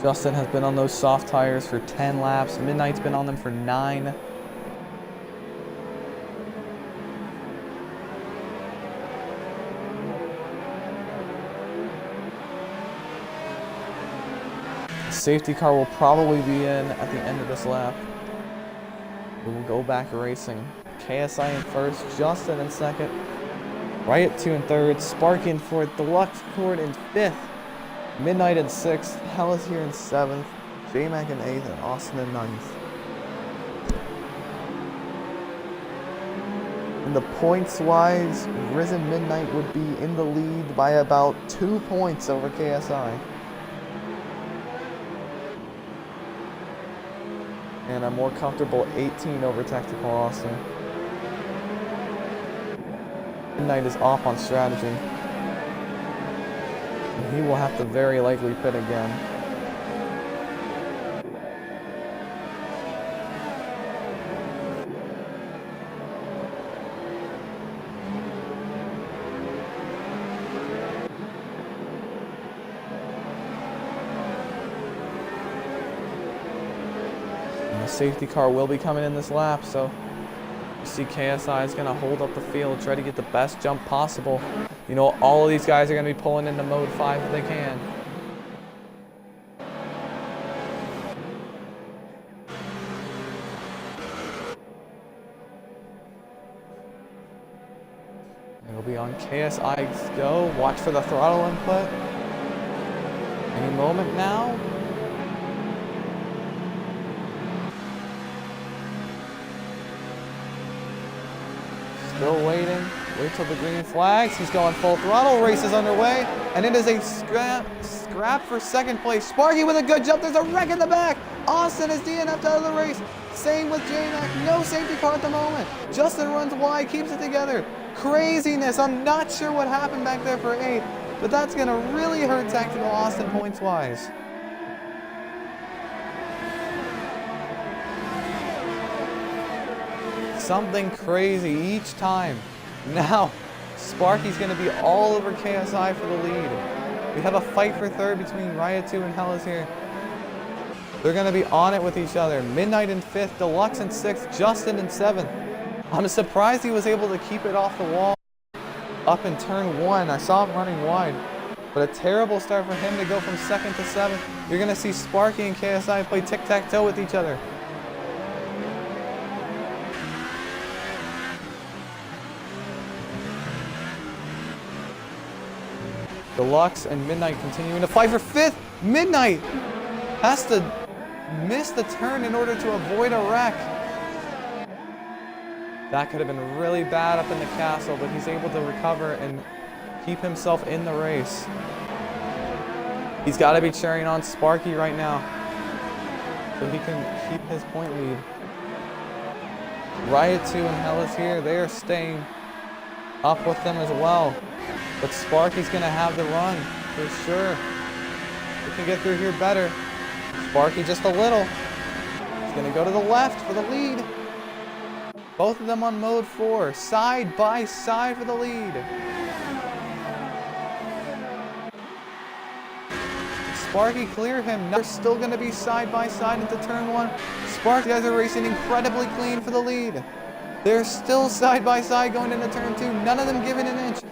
Justin has been on those soft tires for 10 laps. Midnight's been on them for 9. Safety car will probably be in at the end of this lap. We will go back racing. KSI in 1st, Justin in 2nd, Riot 2 in 3rd, Sparky in 4th, Deluxe Cord in 5th, Midnight in 6th, Hell is here in 7th, J-Mac in 8th, and Austin in 9th. In the points-wise, Risen Midnight would be in the lead by about 2 points over KSI. And a more comfortable 18 over Tactical Austin. Midnight is off on strategy. And he will have to very likely pit again. Safety car will be coming in this lap, so you see KSI is going to hold up the field, try to get the best jump possible. You know, all of these guys are going to be pulling into mode 5 if they can. It'll be on KSI's go. Watch for the throttle input. Any moment now. Still waiting. Wait till the green flags. He's going full throttle. Race is underway. And it is a scrap for 2nd place. Sparky with a good jump. There's a wreck in the back. Austin is DNF'd out of the race. Same with J-Mac. No safety car at the moment. Justin runs wide. Keeps it together. Craziness. I'm not sure what happened back there for 8th. But that's going to really hurt Tactical Austin points-wise. Something crazy each time. Now, Sparky's going to be all over KSI for the lead. We have a fight for 3rd between Riot 2 and Hell is here. They're going to be on it with each other. Midnight in 5th, Deluxe in 6th, Justin in 7th. I'm surprised he was able to keep it off the wall up in turn 1. I saw him running wide. But a terrible start for him to go from 2nd to 7th. You're going to see Sparky and KSI play tic-tac-toe with each other. Deluxe and Midnight continuing to fight for 5th. Midnight has to miss the turn in order to avoid a wreck. That could have been really bad up in the castle, but he's able to recover and keep himself in the race. He's got to be cheering on Sparky right now so he can keep his point lead. Riot 2 and Hell is here. They are staying up with them as well. But Sparky's going to have the run for sure. We can get through here better. Sparky just a little. He's going to go to the left for the lead. Both of them on mode 4, side by side for the lead. Sparky clear him. They're still going to be side by side into turn 1. Sparky guys are racing incredibly clean for the lead. They're still side by side going into turn 2. None of them giving an inch.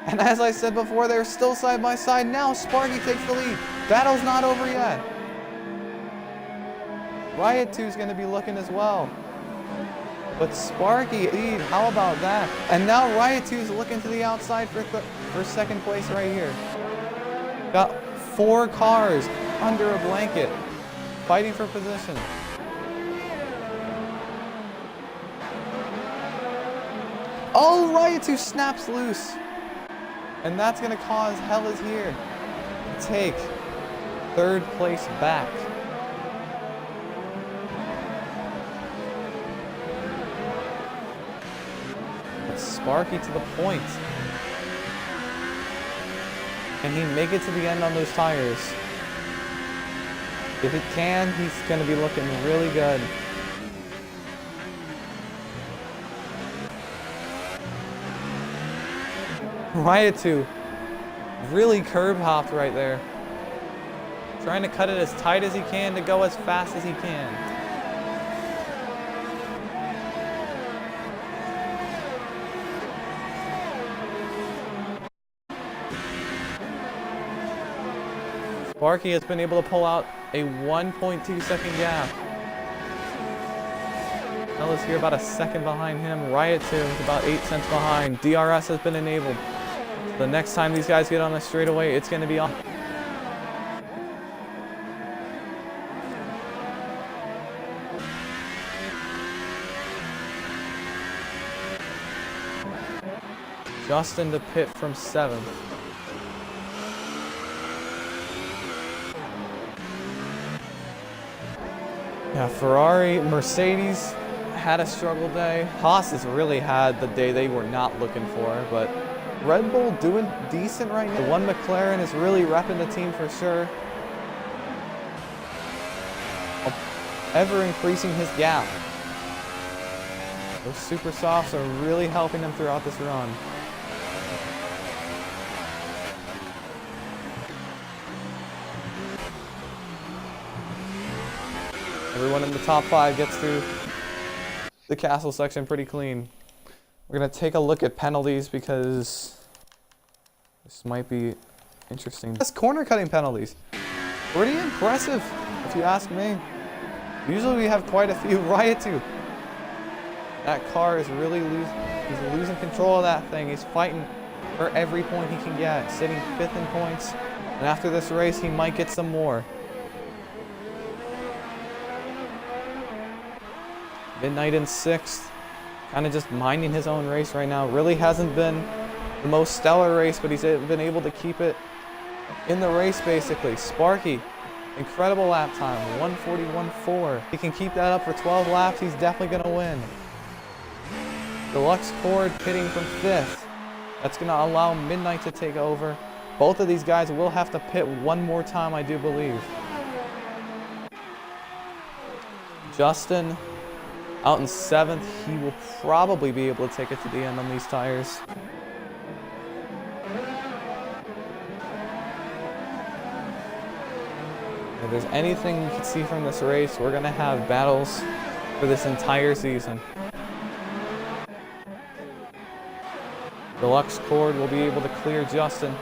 And as I said before, they're still side by side. Now Sparky takes the lead. Battle's not over yet. Riot 2 is going to be looking as well. But Sparky lead, how about that? And now Riot 2 is looking to the outside for second place right here. Got 4 cars under a blanket, fighting for position. Oh, Riot 2 snaps loose. And that's going to cause Hell Is Here to take third place back. Sparky to the point. Can he make it to the end on those tires? If he can, he's going to be looking really good. Riot 2 really curb hopped right there. Trying to cut it as tight as he can to go as fast as he can. Sparky has been able to pull out a 1.2 second gap. Hell Is Here about a second behind him. Riot 2 is about 8 cents behind. DRS has been enabled. The next time these guys get on the straightaway, it's going to be on. Justin to pit from 7th. Yeah, Ferrari, Mercedes had a struggle day. Haas has really had the day they were not looking for, but Red Bull doing decent right now. The one McLaren is really repping the team for sure. Ever increasing his gap. Those super softs are really helping him throughout this run. Everyone in the top 5 gets through the castle section pretty clean. We're going to take a look at penalties because this might be interesting. That's corner cutting penalties. Pretty impressive, if you ask me. Usually we have quite a few. Riot 2. That car is really he's losing control of that thing. He's fighting for every point he can get, sitting 5th in points. And after this race, he might get some more. Midnight in 6th, kind of just minding his own race right now. Really hasn't been the most stellar race, but he's been able to keep it in the race basically. Sparky, incredible lap time, 1:41.4. He can keep that up for 12 laps, he's definitely going to win. Deluxe Cord pitting from 5th. That's going to allow Midnight to take over. Both of these guys will have to pit one more time, I do believe. Justin out in 7th, he will probably be able to take it to the end on these tires. If there's anything you can see from this race, we're going to have battles for this entire season. Deluxe Cord will be able to clear Justin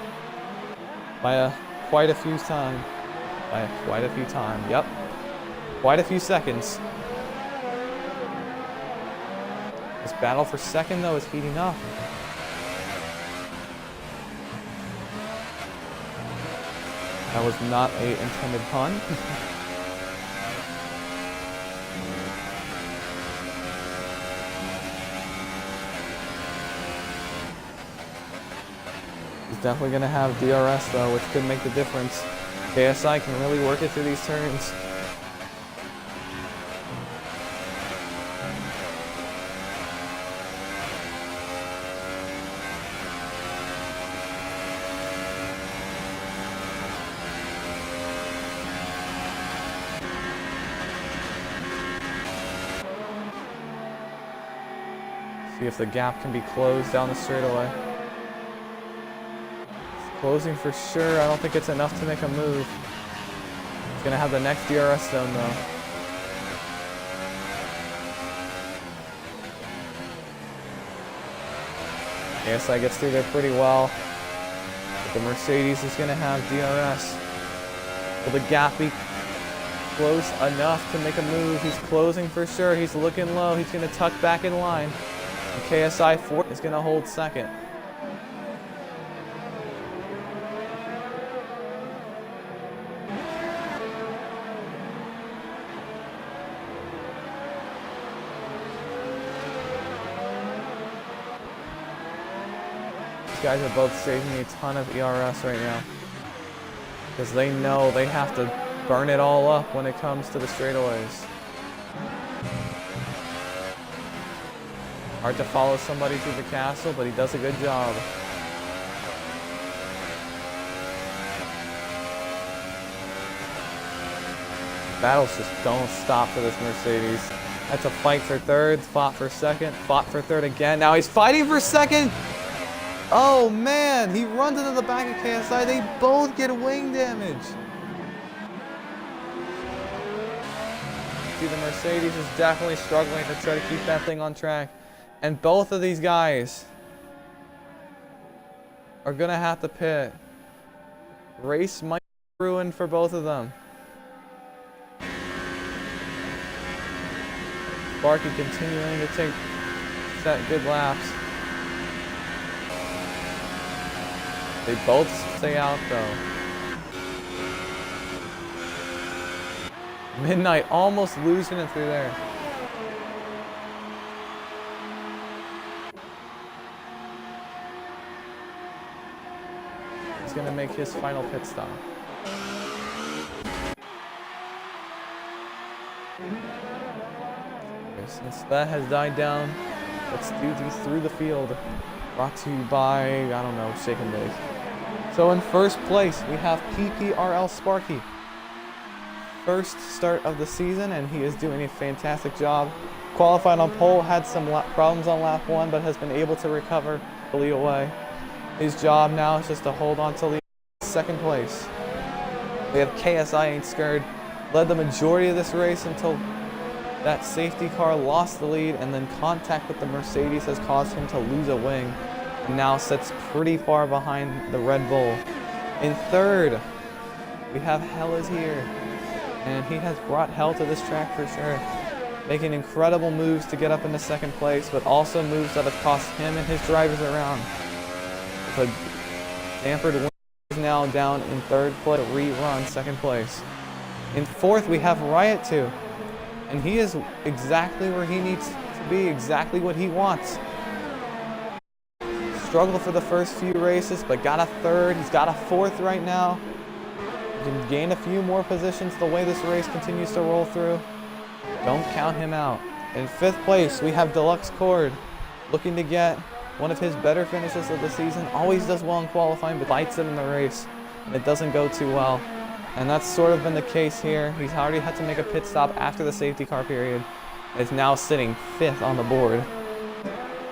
by quite a few times. Yep. Quite a few seconds. This battle for second, though, is heating up. That was not an intended pun. He's definitely going to have DRS, though, which could make the difference. KSI can really work it through these turns. See if the gap can be closed down the straightaway. It's closing for sure. I don't think it's enough to make a move. He's gonna have the next DRS zone though. ASI gets through there pretty well. But the Mercedes is gonna have DRS. Will the gap be close enough to make a move? He's closing for sure. He's looking low. He's gonna tuck back in line. And KSI 4 is gonna hold second. These guys are both saving me a ton of ERS right now, because they know they have to burn it all up when it comes to the straightaways. Hard to follow somebody through the castle, but he does a good job. Battles just don't stop for this Mercedes. That's a fight for third, fought for second, fought for third again. Now he's fighting for second. Oh man, he runs into the back of KSI. They both get wing damage. See, the Mercedes is definitely struggling to try to keep that thing on track. And both of these guys are gonna have to pit. Race might be ruined for both of them. Sparky continuing to take good laps. They both stay out though. Midnight almost losing it through there. He's gonna make his final pit stop. Okay, since that has died down, let's do these through the field. Brought to you by, I don't know, Shake and Bake. So in first place, we have PPRL Sparky. First start of the season, and he is doing a fantastic job. Qualified on pole, had some problems on lap 1, but has been able to recover the lead away. His job now is just to hold on to lead. Second place, we have KSI Ain't Scared. Led the majority of this race until that safety car lost the lead, and then contact with the Mercedes has caused him to lose a wing, and now sits pretty far behind the Red Bull. In third, we have Hell is here, and he has brought hell to this track for sure, making incredible moves to get up into second place, but also moves that have cost him and his drivers around. With a dampered wing, is now down in third place, rerun second place. In fourth, we have Riot 2. And he is exactly where he needs to be, exactly what he wants. Struggled for the first few races, but got a third. He's got a fourth right now. He can gain a few more positions the way this race continues to roll through. Don't count him out. In fifth place, we have Deluxe Cord, looking to get one of his better finishes of the season. Always does well in qualifying, but bites it in the race, and it doesn't go too well. And that's sort of been the case here. He's already had to make a pit stop after the safety car period. And is now sitting fifth on the board.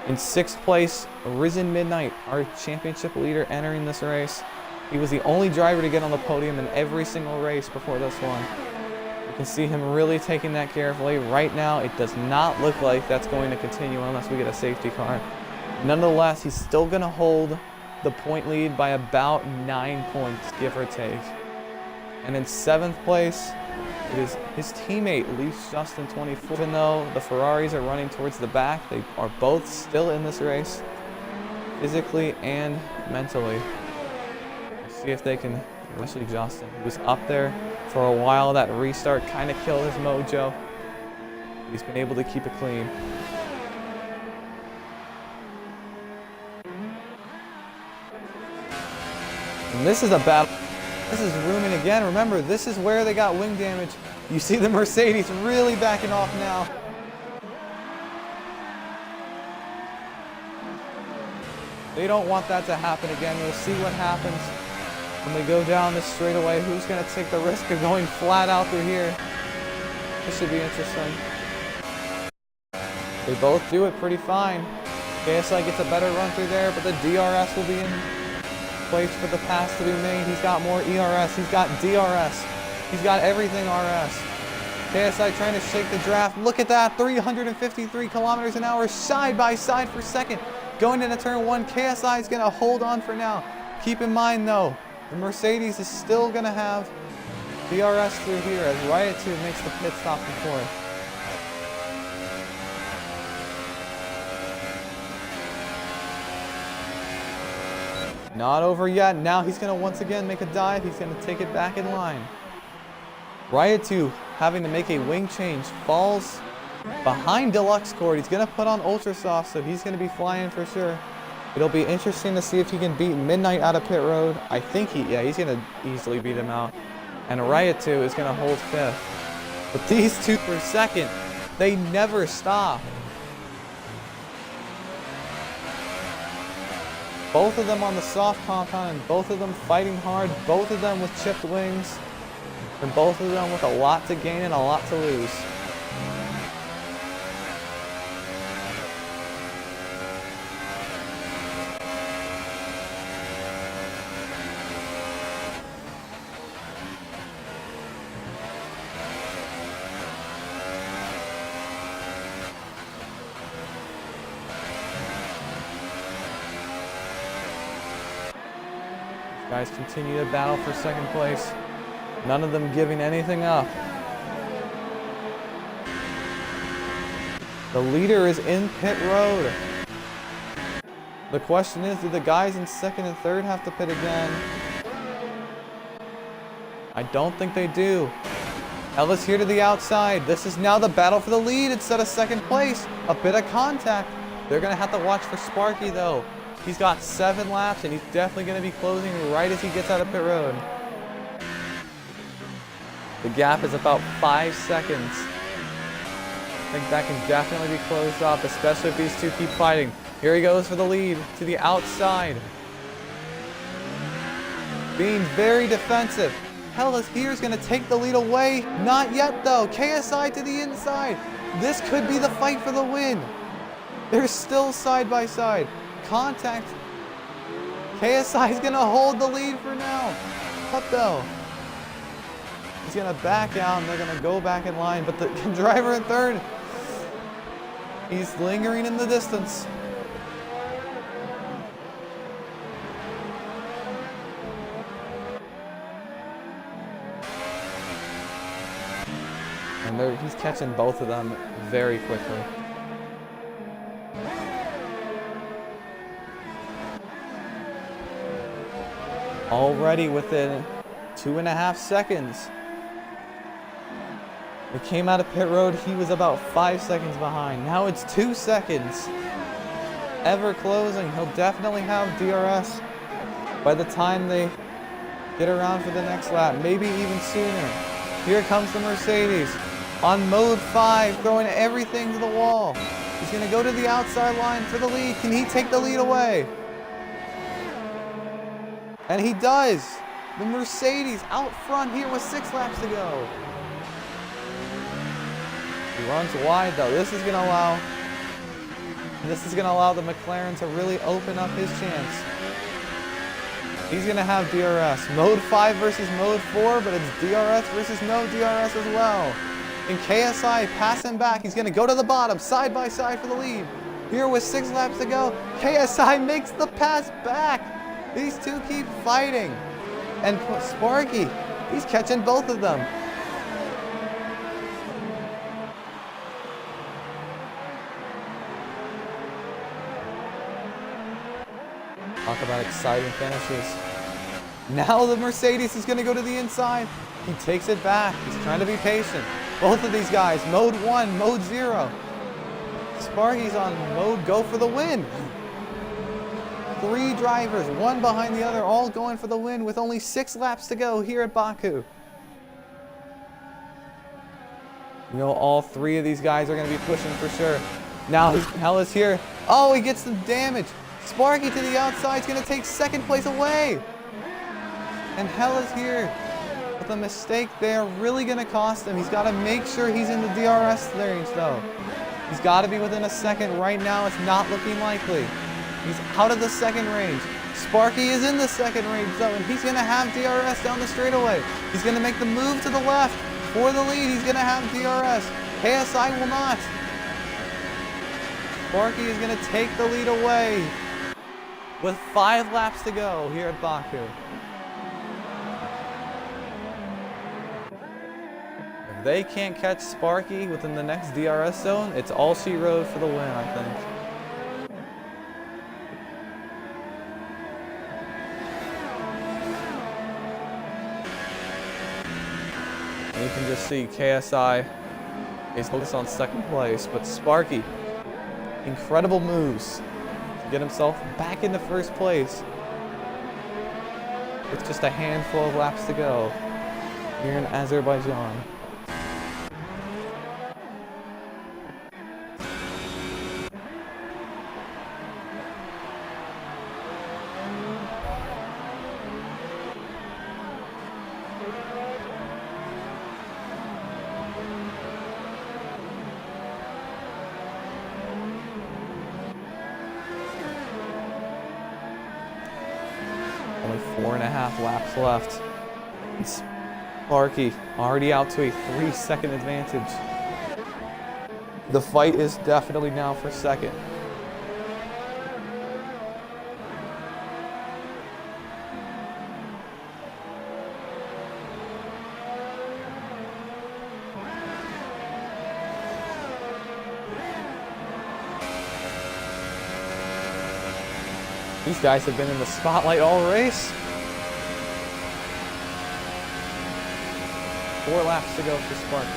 In sixth place, Risen Midnight, our championship leader entering this race. He was the only driver to get on the podium in every single race before this one. You can see him really taking that carefully. Right now, it does not look like that's going to continue unless we get a safety car. Nonetheless, he's still going to hold the point lead by about 9 points, give or take. And in seventh place, it is his teammate, Leafs Justin 24. Even though the Ferraris are running towards the back, they are both still in this race, physically and mentally. We'll see if they can, especially Justin, who was up there for a while. That restart kind of killed his mojo. He's been able to keep it clean. And this is a battle. This is rooming again. Remember, this is where they got wing damage. You see the Mercedes really backing off now. They don't want that to happen again. We'll see what happens when they go down this straightaway. Who's going to take the risk of going flat out through here? This should be interesting. They both do it pretty fine. KSI gets a better run through there, but the DRS will be in place for the pass to be made. He's got more ERS. He's got DRS. He's got everything RS. KSI trying to shake the draft. Look at that, 353 kilometers an hour side by side for second. Going into turn 1, KSI is going to hold on for now. Keep in mind though, the Mercedes is still going to have DRS through here as Riot 2 makes the pit stop before it. Not over yet. Now he's going to once again make a dive. He's going to take it back in line. Riot 2 having to make a wing change. Falls behind Deluxe Cord. He's going to put on Ultra Soft, so he's going to be flying for sure. It'll be interesting to see if he can beat Midnight out of pit road. I think he's going to easily beat him out. And Riot 2 is going to hold 5th. But these two per second, they never stop. Both of them on the soft compound, and both of them fighting hard, both of them with chipped wings, and both of them with a lot to gain and a lot to lose. Guys continue to battle for second place. None of them giving anything up. The leader is in pit road. The question is, do the guys in second and third have to pit again? I don't think they do. Ella's here to the outside. This is now the battle for the lead instead of second place. A bit of contact. They're going to have to watch for Sparky though. He's got 7 laps, and he's definitely going to be closing right as he gets out of pit road. The gap is about 5 seconds. I think that can definitely be closed off, especially if these two keep fighting. Here he goes for the lead to the outside. Being very defensive. Hellas here is going to take the lead away. Not yet, though. KSI to the inside. This could be the fight for the win. They're still side by side. Contact. KSI is going to hold the lead for now. What though? He's going to back out and they're going to go back in line. But the driver in third, he's lingering in the distance. And he's catching both of them very quickly. Already within 2.5 seconds. It came out of pit road, he was about 5 seconds behind. Now it's 2 seconds. Ever closing. He'll definitely have DRS by the time they get around for the next lap. Maybe even sooner. Here comes the Mercedes. On mode 5, throwing everything to the wall. He's going to go to the outside line for the lead. Can he take the lead away? And he does. The Mercedes out front here with 6 laps to go. He runs wide though. This is going to allow the McLaren to really open up his chance. He's going to have DRS. Mode 5 versus Mode 4, but it's DRS versus no DRS as well. And KSI passing back. He's going to go to the bottom, side by side for the lead. Here with 6 laps to go, KSI makes the pass back. These two keep fighting. And Sparky, he's catching both of them. Talk about exciting finishes. Now the Mercedes is going to go to the inside. He takes it back. He's trying to be patient. Both of these guys, mode 1, mode 0. Sparky's on mode go for the win. 3 drivers, one behind the other, all going for the win with only 6 laps to go here at Baku. You know, all 3 of these guys are going to be pushing for sure. Now Hella's here. Oh, he gets some damage. Sparky to the outside is going to take second place away. And Hella's here with a mistake there, really going to cost him. He's got to make sure he's in the DRS range though. He's got to be within a second right now. It's not looking likely. He's out of the second range. Sparky is in the second range though, and he's going to have DRS down the straightaway. He's going to make the move to the left for the lead. He's going to have DRS. KSI will not. Sparky is going to take the lead away with 5 laps to go here at Baku. If they can't catch Sparky within the next DRS zone, it's all she wrote for the win, I think. And you can just see KSI is focused on second place, but Sparky, incredible moves to get himself back into first place with just a handful of laps to go here in Azerbaijan. Only 4.5 laps left. And Sparky already out to a 3-second advantage. The fight is definitely now for second. These guys have been in the spotlight all race. 4 laps to go for Sparky.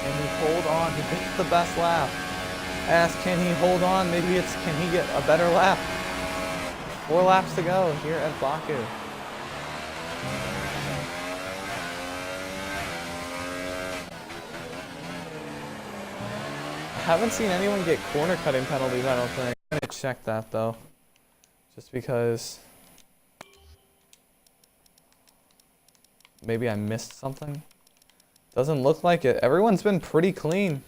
Can he hold on to get the best lap? Ask, can he hold on? Maybe it's, can he get a better lap? 4 laps to go here at Baku. I haven't seen anyone get corner cutting penalties, I don't think. I'm gonna check that though. Just because maybe I missed something. Doesn't look like it. Everyone's been pretty clean.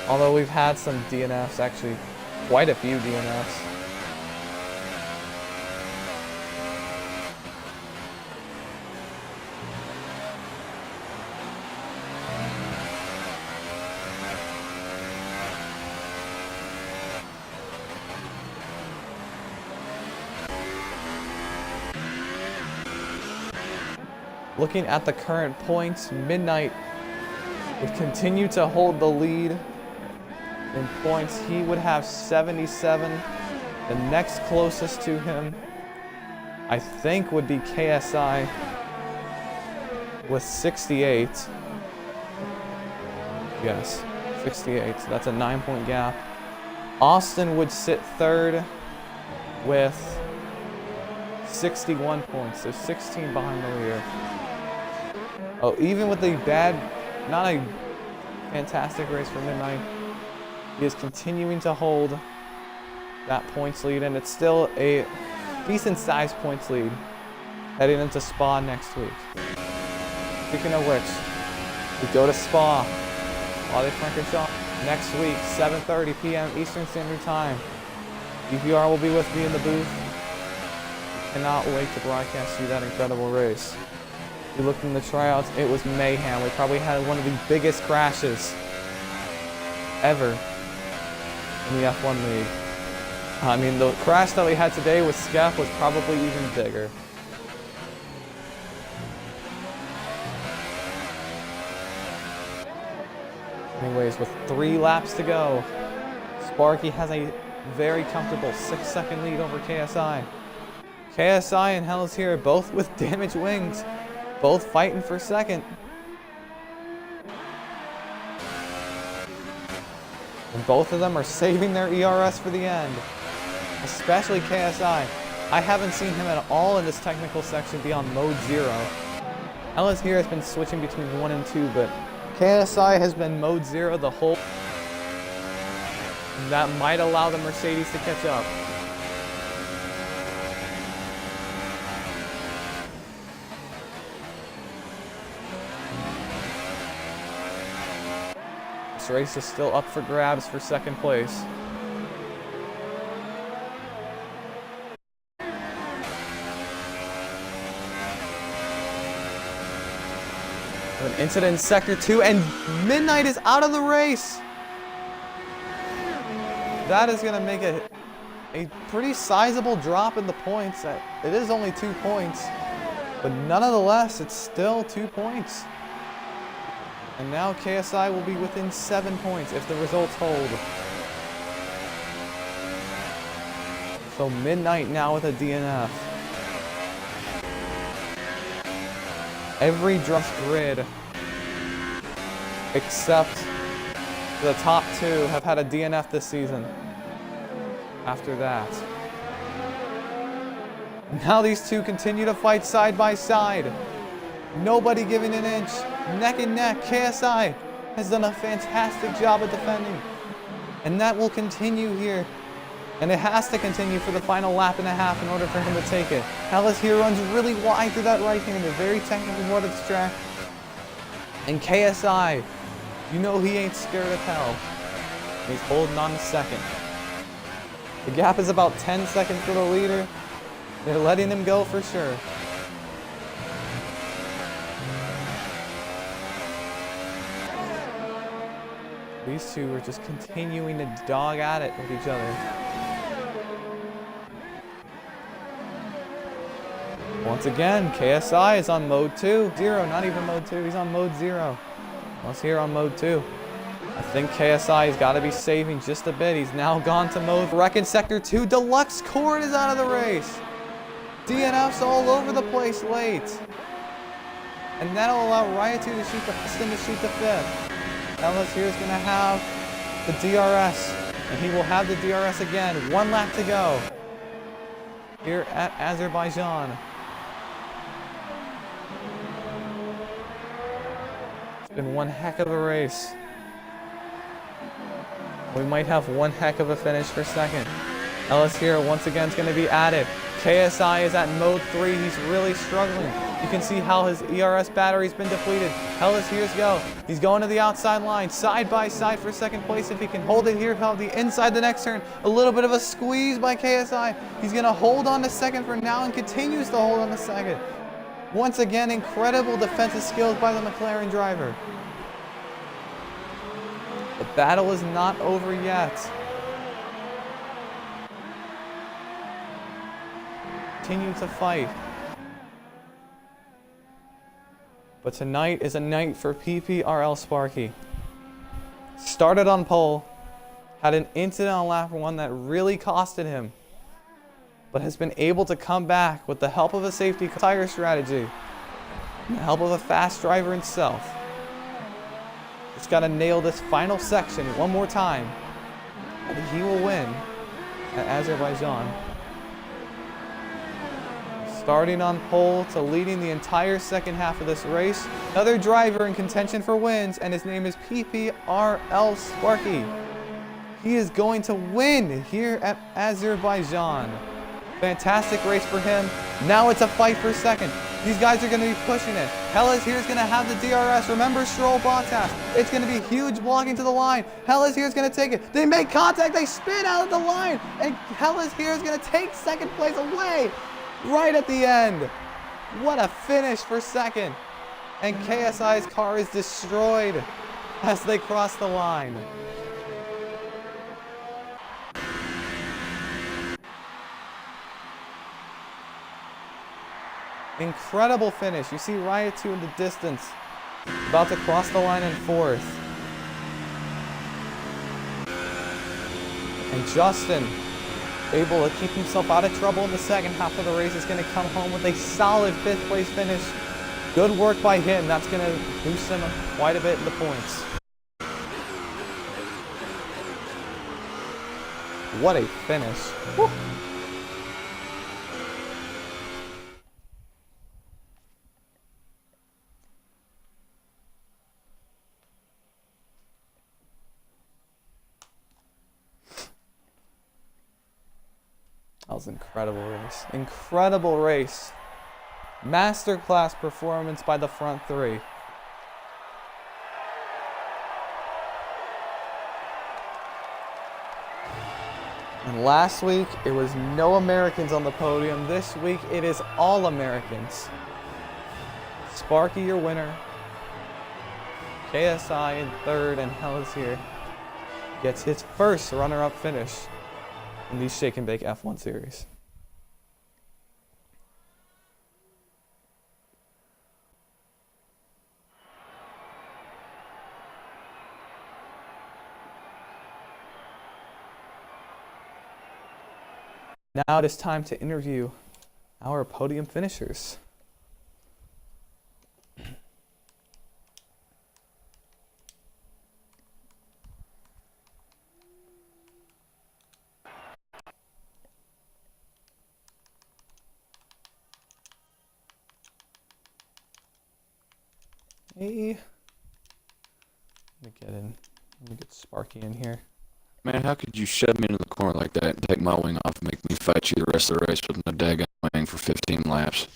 Although we've had some DNFs, actually quite a few DNFs. Looking at the current points, Midnight would continue to hold the lead in points. He would have 77. The next closest to him, I think, would be KSI with 68. Yes, 68. So that's a 9-point gap. Austin would sit third with 61 points, so 16 behind the rear. Oh, even with a bad, not a fantastic race for Midnight, he is continuing to hold that points lead, and it's still a decent-sized points lead heading into Spa next week. Speaking of which, we go to Spa, Francorchamps, next week, 7:30 p.m. Eastern Standard Time. DPR will be with me in the booth. Cannot wait to broadcast you that incredible race. If you looked in the tryouts, it was mayhem. We probably had one of the biggest crashes ever in the F1 league. I mean, the crash that we had today with Skep was probably even bigger. Anyways, with 3 laps to go, Sparky has a very comfortable 6-second lead over KSI. KSI and Hell's here, both with damaged wings, both fighting for second. And both of them are saving their ERS for the end, especially KSI. I haven't seen him at all in this technical section beyond mode 0. Hell's here has been switching between 1 and 2, but KSI has been mode 0 the whole. That might allow the Mercedes to catch up. This race is still up for grabs for second place. An incident in Sector 2, and Midnight is out of the race. That is going to make a pretty sizable drop in the points. It is only 2 points, but nonetheless, it's still 2 points. And now KSI will be within 7 points if the results hold. So Midnight now with a DNF. Every grid except the top 2 have had a DNF this season. After that. Now these two continue to fight side by side. Nobody giving an inch. Neck and neck. KSI has done a fantastic job at defending. And that will continue here. And it has to continue for the final lap and a half in order for him to take it. Hellas here runs really wide through that right-hander. Very technical part of this track. And KSI, you know he ain't scared of hell. He's holding on to second. The gap is about 10 seconds for the leader. They're letting him go for sure. These two are just continuing to dog at it with each other. Once again, KSI is on mode 2. 0, not even mode 2. He's on mode 0. Let's hear on mode 2. I think KSI has got to be saving just a bit. He's now gone to mode wreck in Sector 2. Deluxe Cord is out of the race. DNFs all over the place late. And that'll allow Riot 2 to shoot the Piston to shoot the 5th. Ellis here is going to have the DRS. And he will have the DRS again. 1 lap to go. Here at Azerbaijan. It's been one heck of a race. We might have one heck of a finish for second. Ellis here once again is going to be added. KSI is at mode 3. He's really struggling. You can see how his ERS battery's been depleted. Ellis here's go. He's going to the outside line, side by side for second place. If he can hold it here, he'll be inside the next turn. A little bit of a squeeze by KSI. He's going to hold on to second for now and continues to hold on to second. Once again, incredible defensive skills by the McLaren driver. The battle is not over yet. Continue to fight. But tonight is a night for PPRL Sparky. Started on pole, had an incident on lap 1 that really costed him, but has been able to come back with the help of a safety tire strategy and the help of a fast driver himself. Just got to nail this final section one more time, and he will win at Azerbaijan. Starting on pole to leading the entire second half of this race. Another driver in contention for wins, and his name is PPRL Sparky. He is going to win here at Azerbaijan. Fantastic race for him. Now it's a fight for second. These guys are going to be pushing it. Hellas here is going to have the DRS. Remember Stroll Bottas. It's going to be huge blocking to the line. Hellas here is going to take it. They make contact. They spin out of the line. And Hellas here is going to take second place away. Right at the end. What a finish for second. And KSI's car is destroyed as they cross the line. Incredible finish. You see Riot 2 in the distance. About to cross the line in 4th. And Justin, able to keep himself out of trouble in the second half of the race, is going to come home with a solid 5th place finish. Good work by him. That's going to boost him quite a bit in the points. What a finish. Woo. That was an incredible race. Incredible race. Masterclass performance by the front 3. And last week, it was no Americans on the podium. This week, it is all Americans. Sparky, your winner. KSI in third, and Hellas here gets his first runner-up finish in the Shake and Bake F1 series. Now it is time to interview our podium finishers. Hey, let me get Sparky in here. Man, how could you shove me into the corner like that and take my wing off and make me fight you the rest of the race with no daggone wing for 15 laps?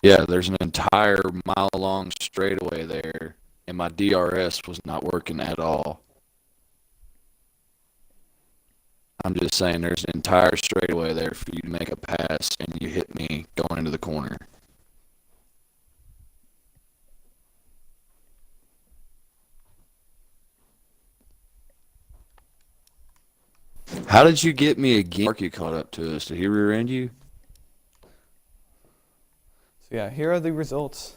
Yeah, there's an entire mile-long straightaway there, and my DRS was not working at all. I'm just saying there's an entire straightaway there for you to make a pass, and you hit me going into the corner. How did you get me again? Marky caught up to us. Did he rear-end you? So yeah, here are the results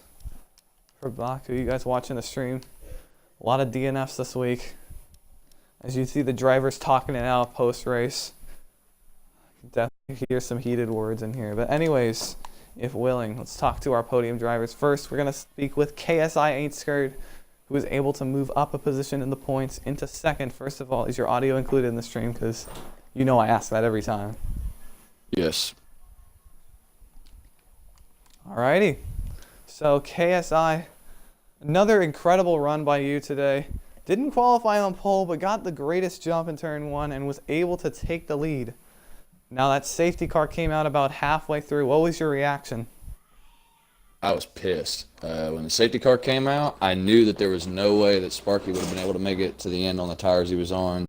for Baku. You guys watching the stream. A lot of DNFs this week. As you see the drivers talking it out post-race. Definitely hear some heated words in here. But anyways, if willing, let's talk to our podium drivers. First, we're going to speak with KSI Ain't Scared, who was able to move up a position in the points into second. First of all, is your audio included in the stream? Because you know I ask that every time. Yes. Alrighty. So KSI, another incredible run by you today. Didn't qualify on pole, but got the greatest jump in turn one and was able to take the lead. Now that safety car came out about halfway through. What was your reaction? I was pissed. When the safety car came out, I knew that there was no way that Sparky would have been able to make it to the end on the tires he was on.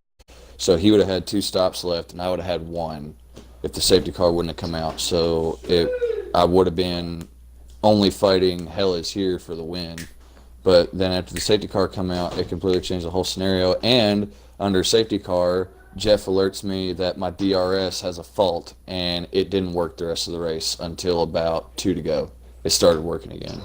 So he would have had 2 stops left, and I would have had 1 if the safety car wouldn't have come out. So I would have been only fighting Hellas here for the win. But then after the safety car come out, it completely changed the whole scenario. And under safety car, Jeff alerts me that my DRS has a fault, and it didn't work the rest of the race until about 2 to go. It started working again.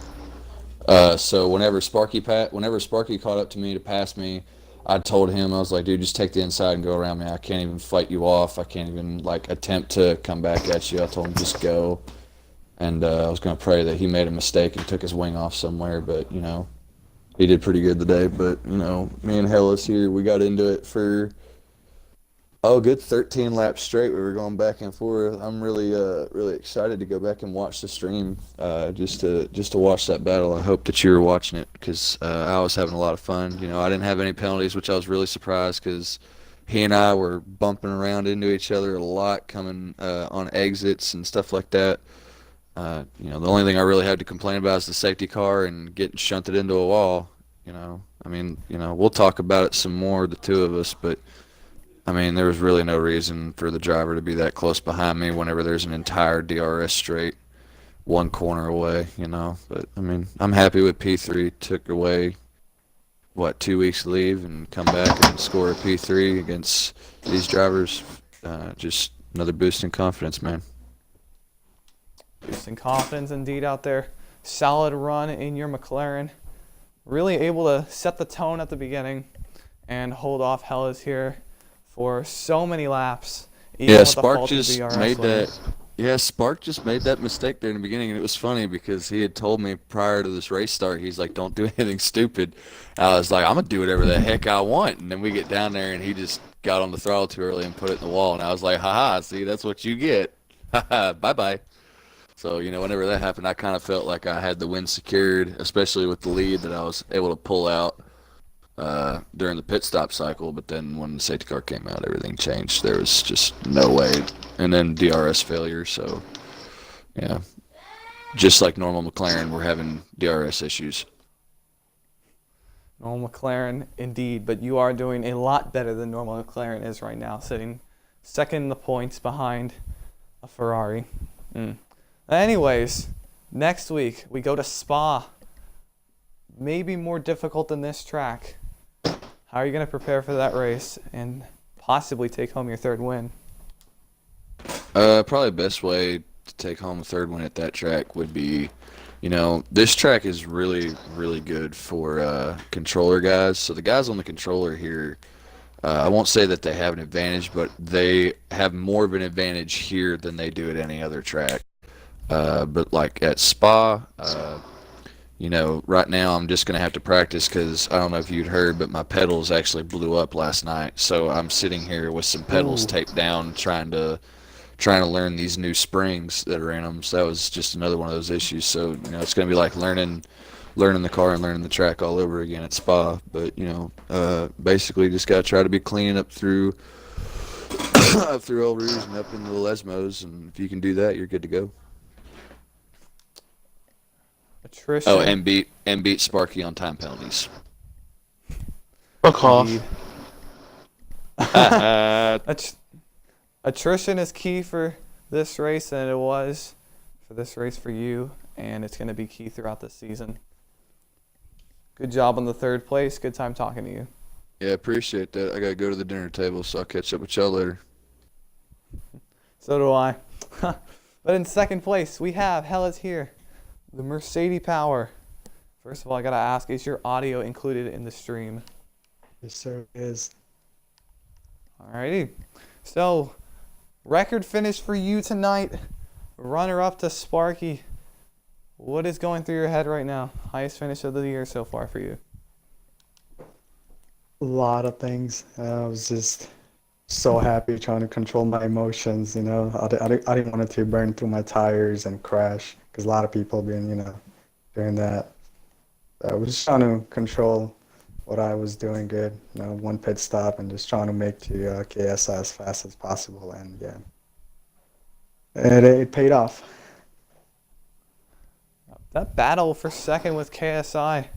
So whenever Sparky caught up to me to pass me, I told him, I was like, dude, just take the inside and go around me. I can't even fight you off. I can't even attempt to come back at you. I told him just go. And I was going to pray that he made a mistake and took his wing off somewhere, but he did pretty good today. But me and Hellas here, we got into it for good 13 laps straight. We were going back and forth. I'm really excited to go back and watch the stream, just to watch that battle. I hope that you were watching it because I was having a lot of fun. I didn't have any penalties, which I was really surprised because he and I were bumping around into each other a lot, coming on exits and stuff like that. The only thing I really had to complain about is the safety car and getting shunted into a wall. We'll talk about it some more, the two of us, but there was really no reason for the driver to be that close behind me whenever there's an entire DRS straight 1 corner away, But, I'm happy with P3. Took away, 2 weeks leave and come back and score a P3 against these drivers. Just another boost in confidence, man. Boosting confidence indeed out there. Solid run in your McLaren. Really able to set the tone at the beginning and hold off Hellas here for so many laps. Yeah, Spark just made that. Yeah, Spark just made that mistake there in the beginning, and it was funny because he had told me prior to this race start, he's like, "Don't do anything stupid." And I was like, "I'm gonna do whatever the heck I want." And then we get down there, and he just got on the throttle too early and put it in the wall. And I was like, "Haha, see, that's what you get. Haha, bye bye." So whenever that happened, I kind of felt like I had the win secured, especially with the lead that I was able to pull out during the pit stop cycle. But then when the safety car came out, everything changed. There was just no way. And then DRS failure. So yeah. just like normal McLaren, we're having DRS issues. Normal McLaren, indeed, but you are doing a lot better than normal McLaren is right now, sitting second in the points behind a Ferrari. Anyways, next week we go to Spa. Maybe more difficult than this track. How are you going to prepare for that race and possibly take home your third win? Probably the best way to take home a third win at that track would be, this track is really, really good for controller guys. So the guys on the controller here, I won't say that they have an advantage, but they have more of an advantage here than they do at any other track. But like at Spa, right now I'm just going to have to practice because I don't know if you'd heard, but my pedals actually blew up last night. So I'm sitting here with some pedals taped down trying to learn these new springs that are in them. So that was just another one of those issues. So, it's going to be like learning the car and learning the track all over again at Spa. But, basically just got to try to be clean up through up through Eau Rouge and up into the Lesmos. And if you can do that, you're good to go. Attrition. Oh, and beat Sparky on time penalties. Fuck off. Attrition is key for this race, and it was for this race for you, and it's going to be key throughout the season. Good job on the third place. Good time talking to you. Yeah, appreciate that. I got to go to the dinner table, so I'll catch up with y'all later. So do I. But in second place, we have, hell is here, the Mercedes Power. First of all, I got to ask, is your audio included in the stream? Yes, sir, it is. Alrighty. So, record finish for you tonight. Runner up to Sparky. What is going through your head right now? Highest finish of the year so far for you. A lot of things. I was just so happy trying to control my emotions, I didn't want it to burn through my tires and crash because a lot of people been, doing that. I was just trying to control what I was doing good, one pit stop and just trying to make to KSI as fast as possible. And yeah, it paid off. That battle for second with KSI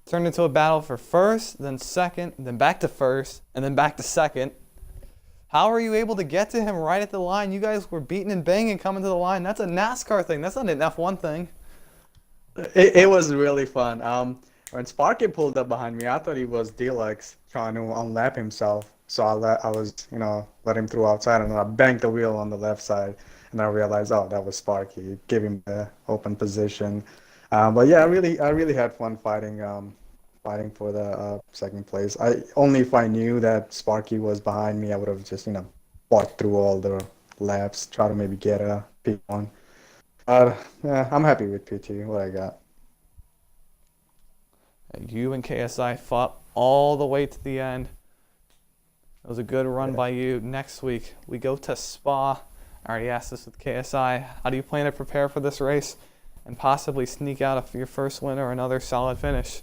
turned into a battle for first, then second, then back to first, and then back to second. How are you able to get to him right at the line? You guys were beating and banging coming to the line. That's a NASCAR thing. That's not an F1 thing. It was really fun. When Sparky pulled up behind me, I thought he was Deluxe trying to unlap himself. So I was, let him through outside, and then I banged the wheel on the left side, and I realized, oh, that was Sparky. Give him the open position. But yeah, I really had fun fighting for the second place. Only if I knew that Sparky was behind me, I would have just, walked through all the laps, try to maybe get a P1. Yeah, I'm happy with P2, what I got. You and KSI fought all the way to the end. It was a good run by you. Next week, we go to Spa. I already asked this with KSI. How do you plan to prepare for this race and possibly sneak out your first win or another solid finish?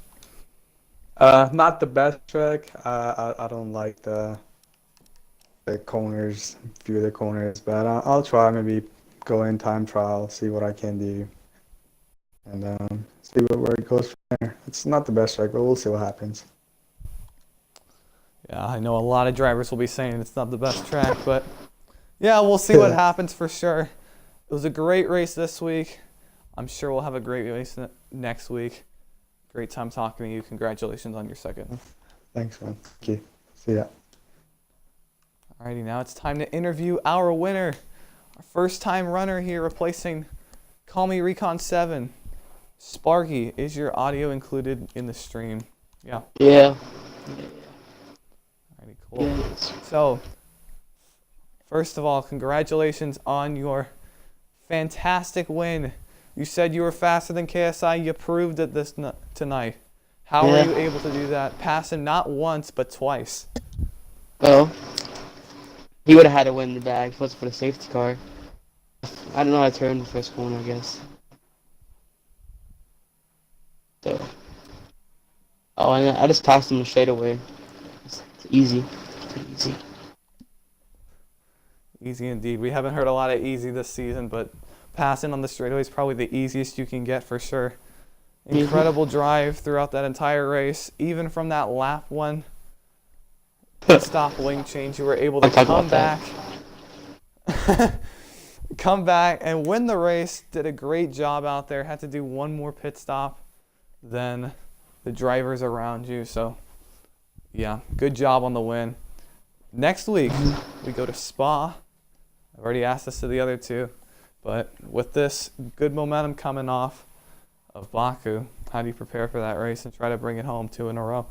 Not the best track. I don't like the corners, few of the corners, but I'll try maybe go in time trial, see what I can do, and see where it goes from there. It's not the best track, but we'll see what happens. Yeah, I know a lot of drivers will be saying it's not the best track, but yeah, we'll see what happens for sure. It was a great race this week. I'm sure we'll have a great race next week. Great time talking to you. Congratulations on your second. Thanks, man. Thank you. See ya. Alrighty, now it's time to interview our winner. Our first time runner here replacing Call Me Recon 7. Sparky, is your audio included in the stream? Yeah. Yeah. Alrighty, cool. Yes. So, first of all, congratulations on your fantastic win. You said you were faster than KSI. You proved it tonight. How were you able to do that? Passing not once, but twice. Well, he would have had to win the bag if it wasn't for the safety car. I don't know how to turn the first corner, I guess. So, and I just passed him straight away. It's easy. It's pretty easy. Easy indeed. We haven't heard a lot of easy this season, but Passing on the straightaway is probably the easiest you can get for sure. Incredible drive throughout that entire race. Even from that lap 1 stop wing change, you were able to come back. Come back and win the race. Did a great job out there. Had to do one more pit stop than the drivers around you. So, yeah, good job on the win. Next week, we go to Spa. I've already asked this to the other two. But with this good momentum coming off of Baku, how do you prepare for that race and try to bring it home 2 in a row?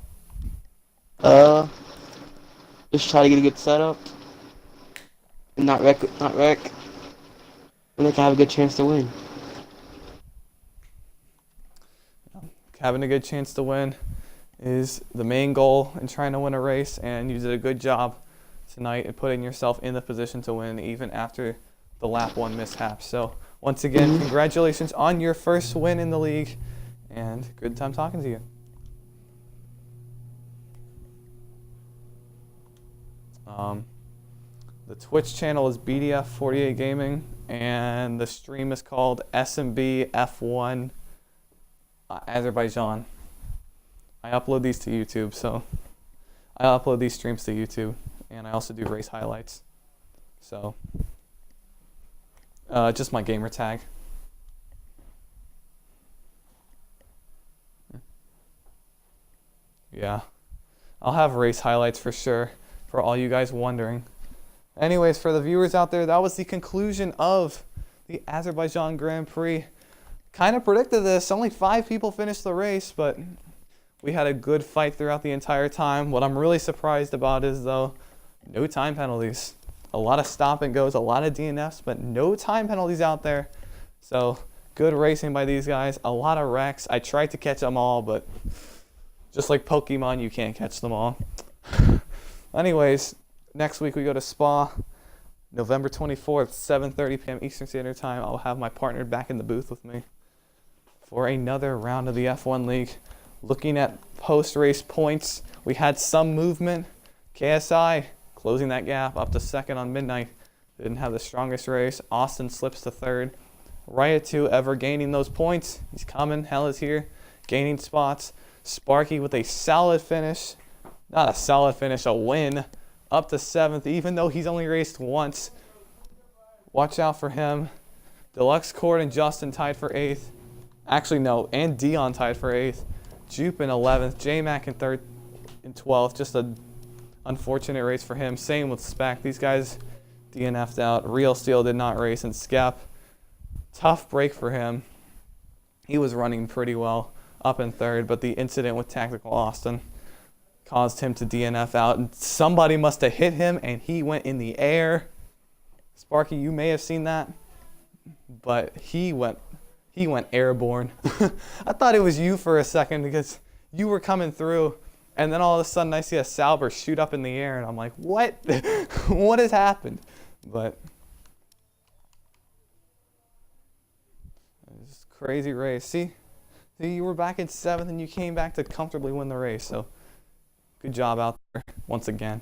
Just try to get a good setup and not wreck, and they can have a good chance to win. Having a good chance to win is the main goal in trying to win a race, and you did a good job tonight at putting yourself in the position to win even after the lap 1 mishap. So once again, congratulations on your first win in the league, and good time talking to you. The Twitch channel is BDF48 Gaming, and the stream is called SnB F1 Azerbaijan. I upload these to YouTube, so I upload these streams to YouTube, and I also do race highlights. So just my gamer tag. Yeah, I'll have race highlights for sure for all you guys wondering. Anyways, for the viewers out there, that was the conclusion of the Azerbaijan Grand Prix. Kind of predicted this. Only 5 people finished the race, but we had a good fight throughout the entire time. What I'm really surprised about is, though, no time penalties. A lot of stop and goes, a lot of DNFs, but no time penalties out there. So good racing by these guys. A lot of wrecks. I tried to catch them all, but just like Pokemon, you can't catch them all. Anyways, next week we go to Spa, November 24th, 7:30 p.m. Eastern Standard Time. I'll have my partner back in the booth with me for another round of the F1 League. Looking at post-race points, we had some movement. KSI closing that gap up to 2nd on midnight. Didn't have the strongest race. Austin slips to 3rd. Riot 2 ever gaining those points. He's coming. Hell is here. Gaining spots. Sparky with a solid finish. Not a solid finish, a win. Up to 7th, even though he's only raced once. Watch out for him. Deluxe Cord and Justin tied for 8th. Actually, no, and Dion tied for 8th. Jupe in 11th. J-Mac in 3rd and 12th. Just an unfortunate race for him. Same with Spec. These guys DNF'd out. Real Steel did not race. And Skep, tough break for him. He was running pretty well up in 3rd, but the incident with Tactical Austin caused him to DNF out, and somebody must have hit him, and he went in the air. Sparky, you may have seen that, but he went airborne. I thought it was you for a second because you were coming through, and then all of a sudden I see a Sauber shoot up in the air, and I'm like, what? What has happened? But it's a crazy race. See, you were back in 7th, and you came back to comfortably win the race. So good job out there once again.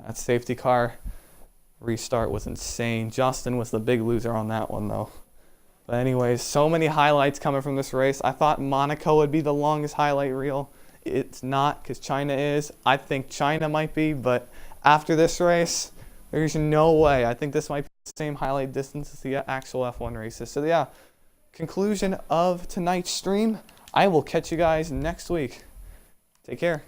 That safety car restart was insane. Justin was the big loser on that one, though. But anyways, so many highlights coming from this race. I thought Monaco would be the longest highlight reel. It's not, because China is. I think China might be, but after this race, there's no way. I think this might be the same highlight distance as the actual F1 races. So yeah, conclusion of tonight's stream. I will catch you guys next week. Take care.